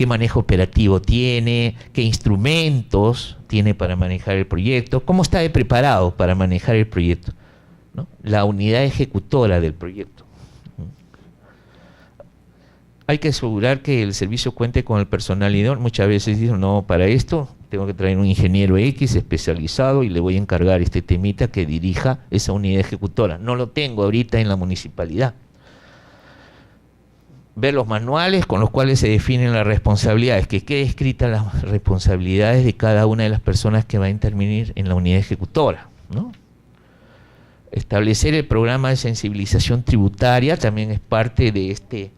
manejo operativo tiene, qué instrumentos tiene para manejar el proyecto, cómo está preparado para manejar el proyecto, ¿no? La unidad ejecutora del proyecto. Hay que asegurar que el servicio cuente con el personal idóneo. Muchas veces dicen, no, para esto tengo que traer un ingeniero X especializado y le voy a encargar este temita que dirija esa unidad ejecutora. No lo tengo ahorita en la municipalidad. Ver los manuales con los cuales se definen las responsabilidades, que quede escritas las responsabilidades de cada una de las personas que va a intervenir en la unidad ejecutora, ¿no? Establecer el programa de sensibilización tributaria también es parte de este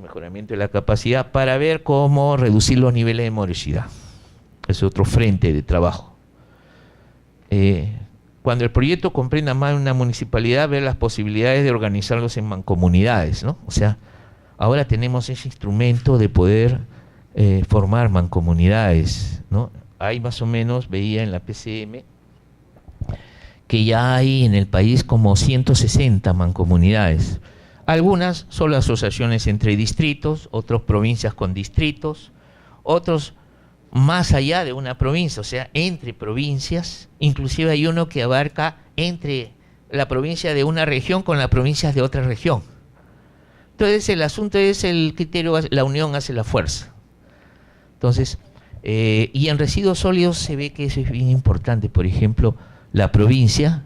mejoramiento de la capacidad para ver cómo reducir los niveles de morosidad. Es otro frente de trabajo. Cuando el proyecto comprenda más de una municipalidad, ver las posibilidades de organizarlos en mancomunidades, ¿no? O sea, ahora tenemos ese instrumento de poder formar mancomunidades, ¿no? Hay más o menos, veía en la PCM, que ya hay en el país como 160 mancomunidades. Algunas son asociaciones entre distritos, otros provincias con distritos, otros más allá de una provincia, o sea, entre provincias. Inclusive hay uno que abarca entre la provincia de una región con las provincias de otra región. Entonces el asunto es el criterio, la unión hace la fuerza. Entonces, y en residuos sólidos se ve que eso es bien importante. Por ejemplo, la provincia,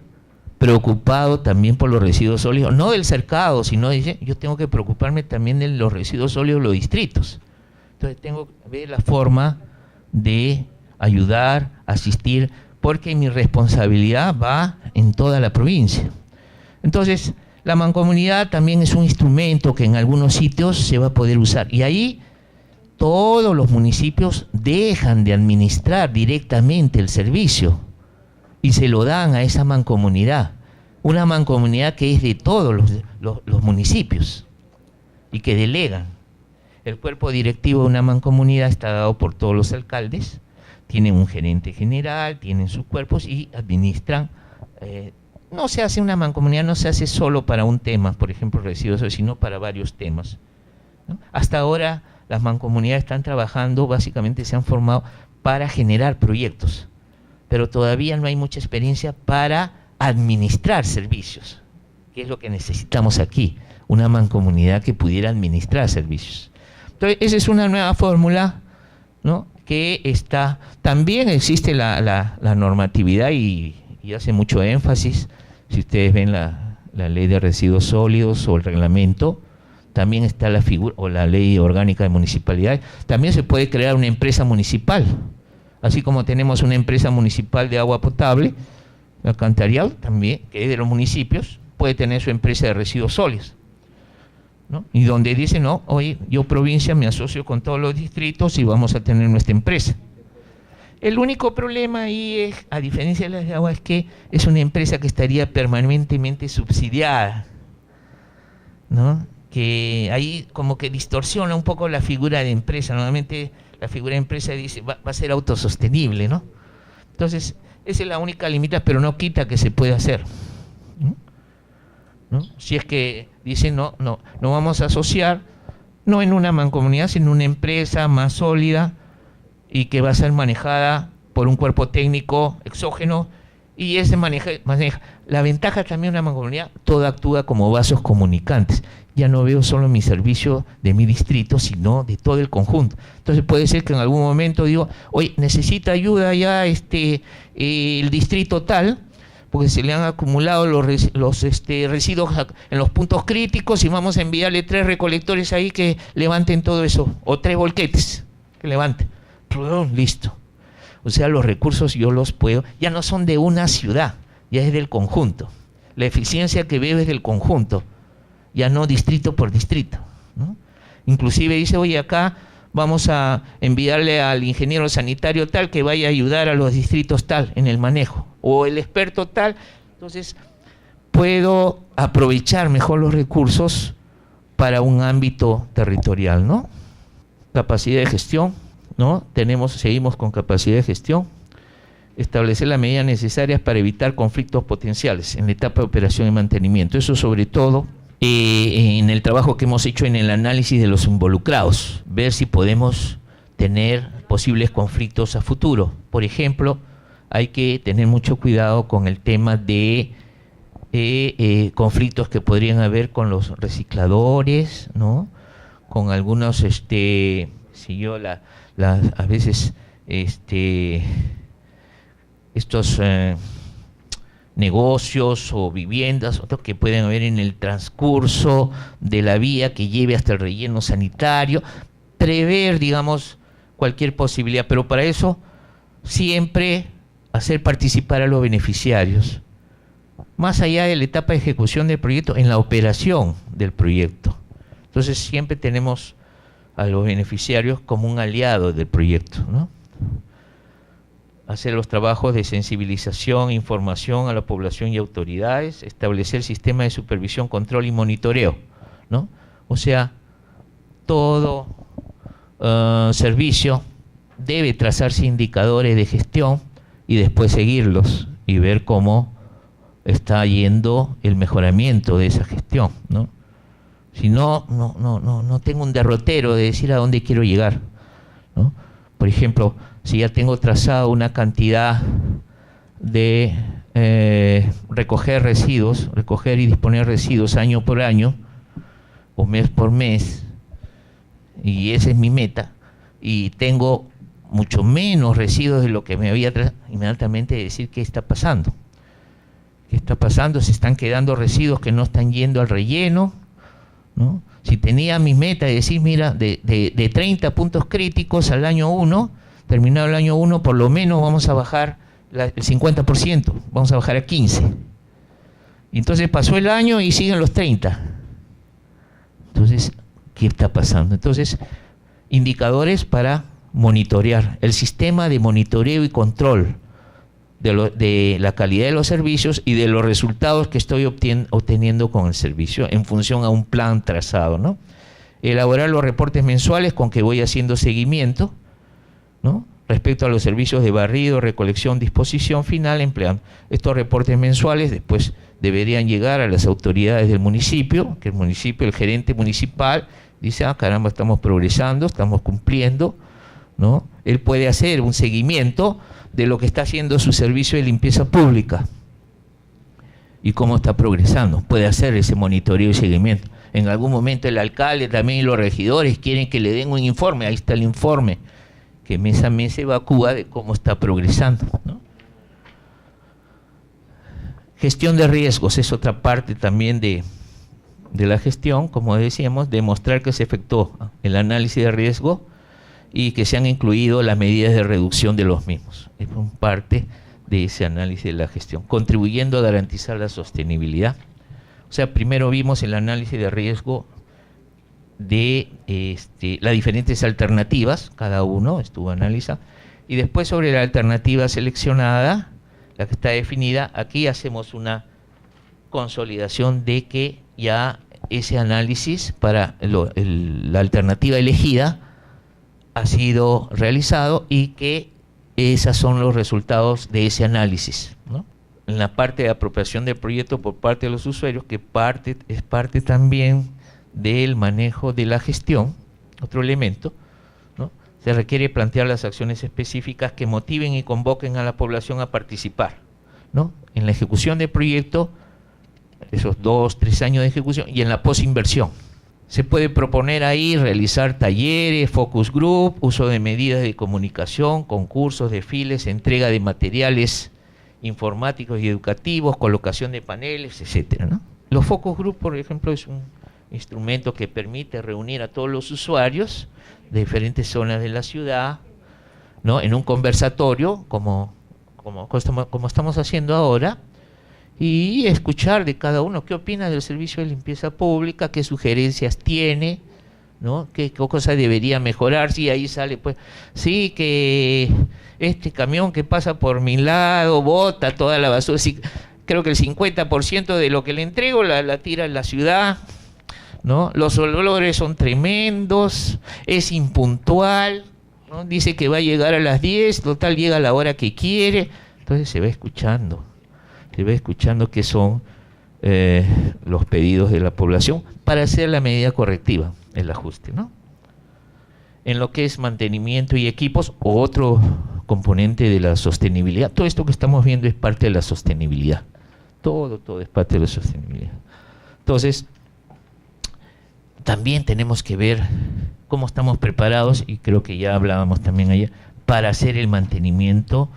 preocupado también por los residuos sólidos, no del cercado, sino dice, yo tengo que preocuparme también de los residuos sólidos de los distritos. Entonces tengo que ver la forma de ayudar, asistir, porque mi responsabilidad va en toda la provincia. Entonces, la mancomunidad también es un instrumento que en algunos sitios se va a poder usar. Y ahí todos los municipios dejan de administrar directamente el servicio y se lo dan a esa mancomunidad. Una mancomunidad que es de todos los municipios y que delegan. El cuerpo directivo de una mancomunidad está dado por todos los alcaldes, tienen un gerente general, tienen sus cuerpos y administran. No se hace una mancomunidad, no se hace solo para un tema, por ejemplo residuos, sino para varios temas, ¿no? Hasta ahora las mancomunidades están trabajando, básicamente se han formado para generar proyectos, pero todavía no hay mucha experiencia para administrar servicios, que es lo que necesitamos aquí, una mancomunidad que pudiera administrar servicios. Entonces, esa es una nueva fórmula, ¿no? Que está, también existe la normatividad y hace mucho énfasis, si ustedes ven la ley de residuos sólidos o el reglamento, también está la figura, o la ley orgánica de municipalidades, también se puede crear una empresa municipal, así como tenemos una empresa municipal de agua potable, alcantarillado también, que es de los municipios, puede tener su empresa de residuos sólidos, ¿no? Y donde dice, no, oye, yo provincia me asocio con todos los distritos y vamos a tener nuestra empresa. El único problema ahí es, a diferencia de las de agua, es que es una empresa que estaría permanentemente subsidiada, ¿no? Que ahí como que distorsiona un poco la figura de empresa. Normalmente la figura de empresa dice va a ser autosostenible, ¿no? Entonces, esa es la única limitación, pero no quita que se pueda hacer, ¿no? Si es que dicen no vamos a asociar, no en una mancomunidad, sino en una empresa más sólida y que va a ser manejada por un cuerpo técnico exógeno, y ese maneja. La ventaja también de una mancomunidad, todo actúa como vasos comunicantes. Ya no veo solo mi servicio de mi distrito, sino de todo el conjunto. Entonces puede ser que en algún momento digo, oye, necesita ayuda ya el distrito tal, porque se le han acumulado los residuos en los puntos críticos, y vamos a enviarle 3 recolectores ahí que levanten todo eso, o 3 volquetes que levanten. Listo. O sea, los recursos yo los puedo, ya no son de una ciudad, ya es del conjunto. La eficiencia que veo es del conjunto, ya no distrito por distrito, ¿no? Inclusive dice, oye, acá vamos a enviarle al ingeniero sanitario tal que vaya a ayudar a los distritos tal en el manejo, o el experto tal. Entonces puedo aprovechar mejor los recursos para un ámbito territorial, ¿no? Capacidad de gestión, ¿no? Seguimos con capacidad de gestión. Establecer las medidas necesarias para evitar conflictos potenciales en la etapa de operación y mantenimiento. Eso sobre todo en el trabajo que hemos hecho en el análisis de los involucrados, ver si podemos tener posibles conflictos a futuro. Por ejemplo, hay que tener mucho cuidado con el tema de conflictos que podrían haber con los recicladores, ¿no? Con algunos, a veces estos negocios o viviendas que pueden haber en el transcurso de la vía que lleve hasta el relleno sanitario, prever, digamos, cualquier posibilidad, pero para eso siempre hacer participar a los beneficiarios, más allá de la etapa de ejecución del proyecto, en la operación del proyecto. Entonces siempre tenemos a los beneficiarios como un aliado del proyecto, ¿no? Hacer los trabajos de sensibilización, información a la población y autoridades, establecer sistemas de supervisión, control y monitoreo, ¿no? O sea, todo servicio debe trazarse indicadores de gestión y después seguirlos y ver cómo está yendo el mejoramiento de esa gestión, ¿no? Si no tengo un derrotero de decir a dónde quiero llegar, ¿no? Por ejemplo, si ya tengo trazado una cantidad de recoger y disponer residuos año por año o mes por mes, y esa es mi meta, y tengo mucho menos residuos de lo que me había trazado, inmediatamente decir qué está pasando. ¿Qué está pasando? Se están quedando residuos que no están yendo al relleno, ¿no? Si tenía mi meta de decir, mira, de 30 puntos críticos al año 1, terminado el año 1, por lo menos vamos a bajar el 50%, vamos a bajar a 15. Y entonces pasó el año y siguen los 30. Entonces, ¿qué está pasando? Entonces, indicadores para monitorear, el sistema de monitoreo y control de la calidad de los servicios y de los resultados que estoy obteniendo con el servicio en función a un plan trazado, ¿no? Elaborar los reportes mensuales con que voy haciendo seguimiento, ¿no? Respecto a los servicios de barrido, recolección, disposición final, empleando estos reportes mensuales. Después deberían llegar a las autoridades del municipio, que el municipio, el gerente municipal, dice, caramba, estamos progresando, estamos cumpliendo, ¿no? Él puede hacer un seguimiento de lo que está haciendo su servicio de limpieza pública y cómo está progresando. Puede hacer ese monitoreo y seguimiento. En algún momento el alcalde también y los regidores quieren que le den un informe. Ahí está el informe que mes a mes se evacúa de cómo está progresando, ¿no? Gestión de riesgos es otra parte también de de la gestión, como decíamos, demostrar que se efectuó el análisis de riesgo y que se han incluido las medidas de reducción de los mismos. Es parte de ese análisis de la gestión, contribuyendo a garantizar la sostenibilidad. O sea, primero vimos el análisis de riesgo de las diferentes alternativas, cada uno estuvo analizado, y después sobre la alternativa seleccionada, la que está definida, aquí hacemos una consolidación de que ya ese análisis para la alternativa elegida ha sido realizado y que esos son los resultados de ese análisis, ¿no? En la parte de apropiación del proyecto por parte de los usuarios, que es parte también del manejo de la gestión, otro elemento, ¿no? Se requiere plantear las acciones específicas que motiven y convoquen a la población a participar, ¿no? En la ejecución del proyecto, esos 2-3 años de ejecución, y en la posinversión. Se puede proponer ahí realizar talleres, focus group, uso de medidas de comunicación, concursos, desfiles, entrega de materiales informáticos y educativos, colocación de paneles, etcétera, ¿no? Los focus group, por ejemplo, es un instrumento que permite reunir a todos los usuarios de diferentes zonas de la ciudad, ¿no? En un conversatorio, como estamos haciendo ahora, y escuchar de cada uno qué opina del servicio de limpieza pública, qué sugerencias tiene, ¿no? Qué cosa debería mejorar. Si ahí sale, pues, sí, que este camión que pasa por mi lado bota toda la basura, sí, creo que el 50% de lo que le entrego la tira en la ciudad, ¿no? Los olores son tremendos, es impuntual, ¿no? Dice que va a llegar a las 10, total llega a la hora que quiere. Entonces se va escuchando qué son los pedidos de la población para hacer la medida correctiva, el ajuste, ¿no? En lo que es mantenimiento y equipos, otro componente de la sostenibilidad. Todo esto que estamos viendo es parte de la sostenibilidad. Todo es parte de la sostenibilidad. Entonces, también tenemos que ver cómo estamos preparados, y creo que ya hablábamos también ayer, para hacer el mantenimiento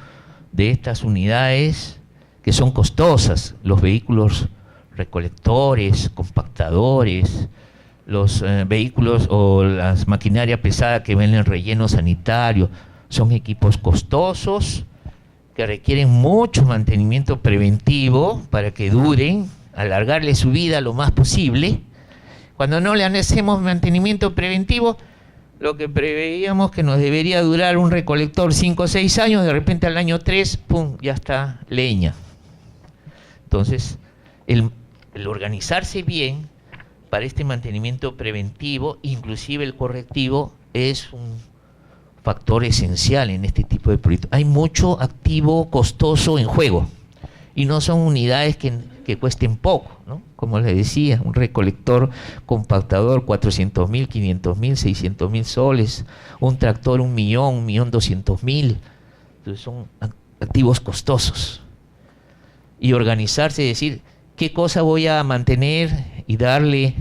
de estas unidades que son costosas, los vehículos recolectores, compactadores, los vehículos o las maquinaria pesada que ven en relleno sanitario, son equipos costosos que requieren mucho mantenimiento preventivo para que duren, alargarle su vida lo más posible. Cuando no le hacemos mantenimiento preventivo, lo que preveíamos que nos debería durar un recolector 5 o 6 años, de repente al año 3, ¡pum!, ya está leña. Entonces, el organizarse bien para este mantenimiento preventivo, inclusive el correctivo, es un factor esencial en este tipo de proyectos. Hay mucho activo costoso en juego y no son unidades que cuesten poco, ¿no? Como les decía, un recolector compactador 400.000, 500.000, 600.000 soles, un tractor 1.000.000, 1.200.000. Entonces son activos costosos. Y organizarse, decir, ¿qué cosa voy a mantener y darle,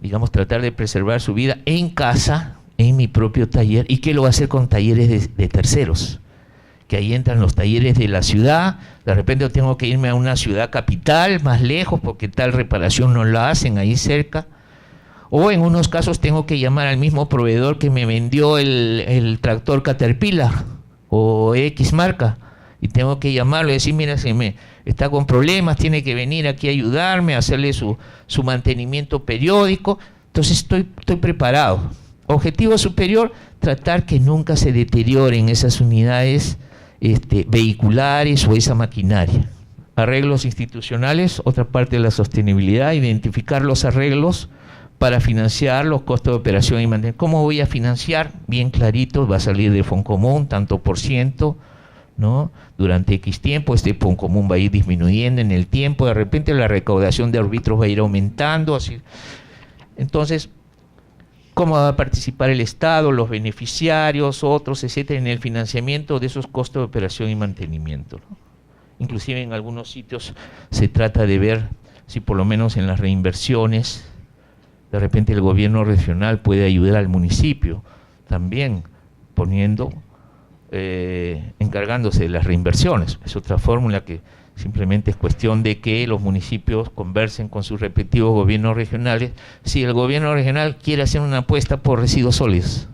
digamos, tratar de preservar su vida en casa, en mi propio taller? ¿Y qué lo va a hacer con talleres de terceros? Que ahí entran los talleres de la ciudad, de repente tengo que irme a una ciudad capital, más lejos, porque tal reparación no la hacen ahí cerca. O en unos casos tengo que llamar al mismo proveedor que me vendió el tractor Caterpillar o X marca, y tengo que llamarlo y decir, mira, está con problemas, tiene que venir aquí a ayudarme, a hacerle su mantenimiento periódico. Entonces estoy preparado. Objetivo superior, tratar que nunca se deterioren esas unidades vehiculares o esa maquinaria. Arreglos institucionales, otra parte de la sostenibilidad, identificar los arreglos para financiar los costos de operación y mantenimiento. ¿Cómo voy a financiar? Bien clarito, va a salir del Fondo Común, tanto por ciento, ¿no? Durante X tiempo, este Fondo Común va a ir disminuyendo en el tiempo, de repente la recaudación de árbitros va a ir aumentando, así. Entonces, ¿cómo va a participar el Estado, los beneficiarios, otros, etcétera, en el financiamiento de esos costos de operación y mantenimiento, ¿no? Inclusive en algunos sitios se trata de ver si por lo menos en las reinversiones, de repente el gobierno regional puede ayudar al municipio, también poniendo, encargándose de las reinversiones. Es otra fórmula que Simplemente es cuestión de que los municipios conversen con sus respectivos gobiernos regionales si el gobierno regional quiere hacer una apuesta por residuos sólidos,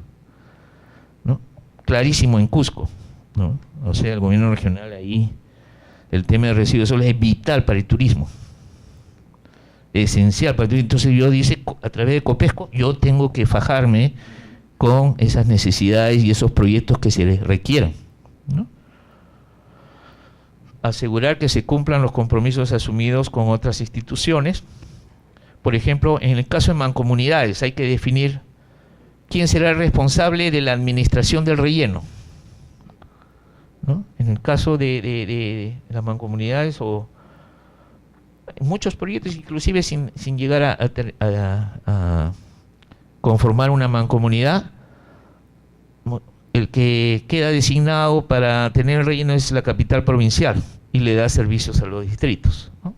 ¿no? Clarísimo en Cusco, ¿no? O sea, el gobierno regional ahí, el tema de residuos sólidos es vital para el turismo, esencial para el turismo. Entonces yo dice, a través de Copesco, yo tengo que fajarme con esas necesidades y esos proyectos que se les requieran, ¿no? Asegurar que se cumplan los compromisos asumidos con otras instituciones. Por ejemplo, en el caso de mancomunidades hay que definir quién será el responsable de la administración del relleno, ¿no? En el caso de las mancomunidades o en muchos proyectos, inclusive sin llegar a conformar una mancomunidad, el que queda designado para tener el relleno es la capital provincial y le da servicios a los distritos, ¿no?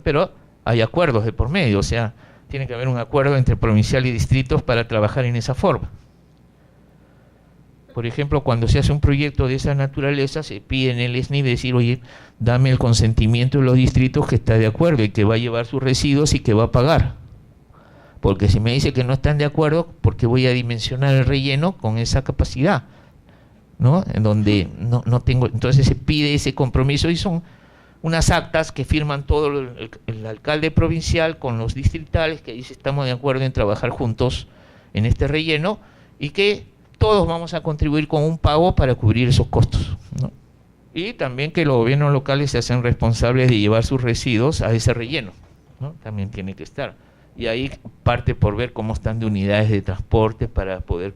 Pero hay acuerdos de por medio, o sea, tiene que haber un acuerdo entre provincial y distritos para trabajar en esa forma. Por ejemplo, cuando se hace un proyecto de esa naturaleza, se pide en el SNIF decir, oye, dame el consentimiento de los distritos que está de acuerdo y que va a llevar sus residuos y que va a pagar. Porque si me dice que no están de acuerdo, porque voy a dimensionar el relleno con esa capacidad, ¿no? En donde no tengo, entonces se pide ese compromiso y son unas actas que firman todo el alcalde provincial con los distritales que dice estamos de acuerdo en trabajar juntos en este relleno y que todos vamos a contribuir con un pago para cubrir esos costos, ¿no? Y también que los gobiernos locales se hacen responsables de llevar sus residuos a ese relleno, ¿no? También tiene que estar. Y ahí parte por ver cómo están de unidades de transporte para poder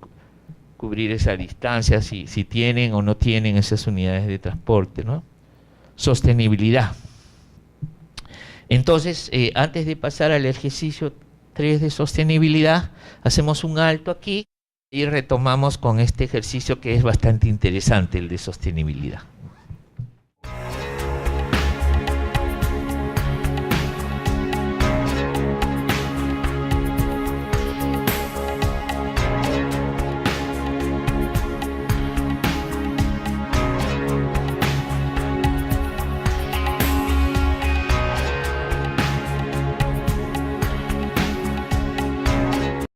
cubrir esa distancia, si tienen o no tienen esas unidades de transporte, ¿no? Sostenibilidad. Entonces, antes de pasar al ejercicio 3 de sostenibilidad, hacemos un alto aquí y retomamos con este ejercicio que es bastante interesante, el de sostenibilidad.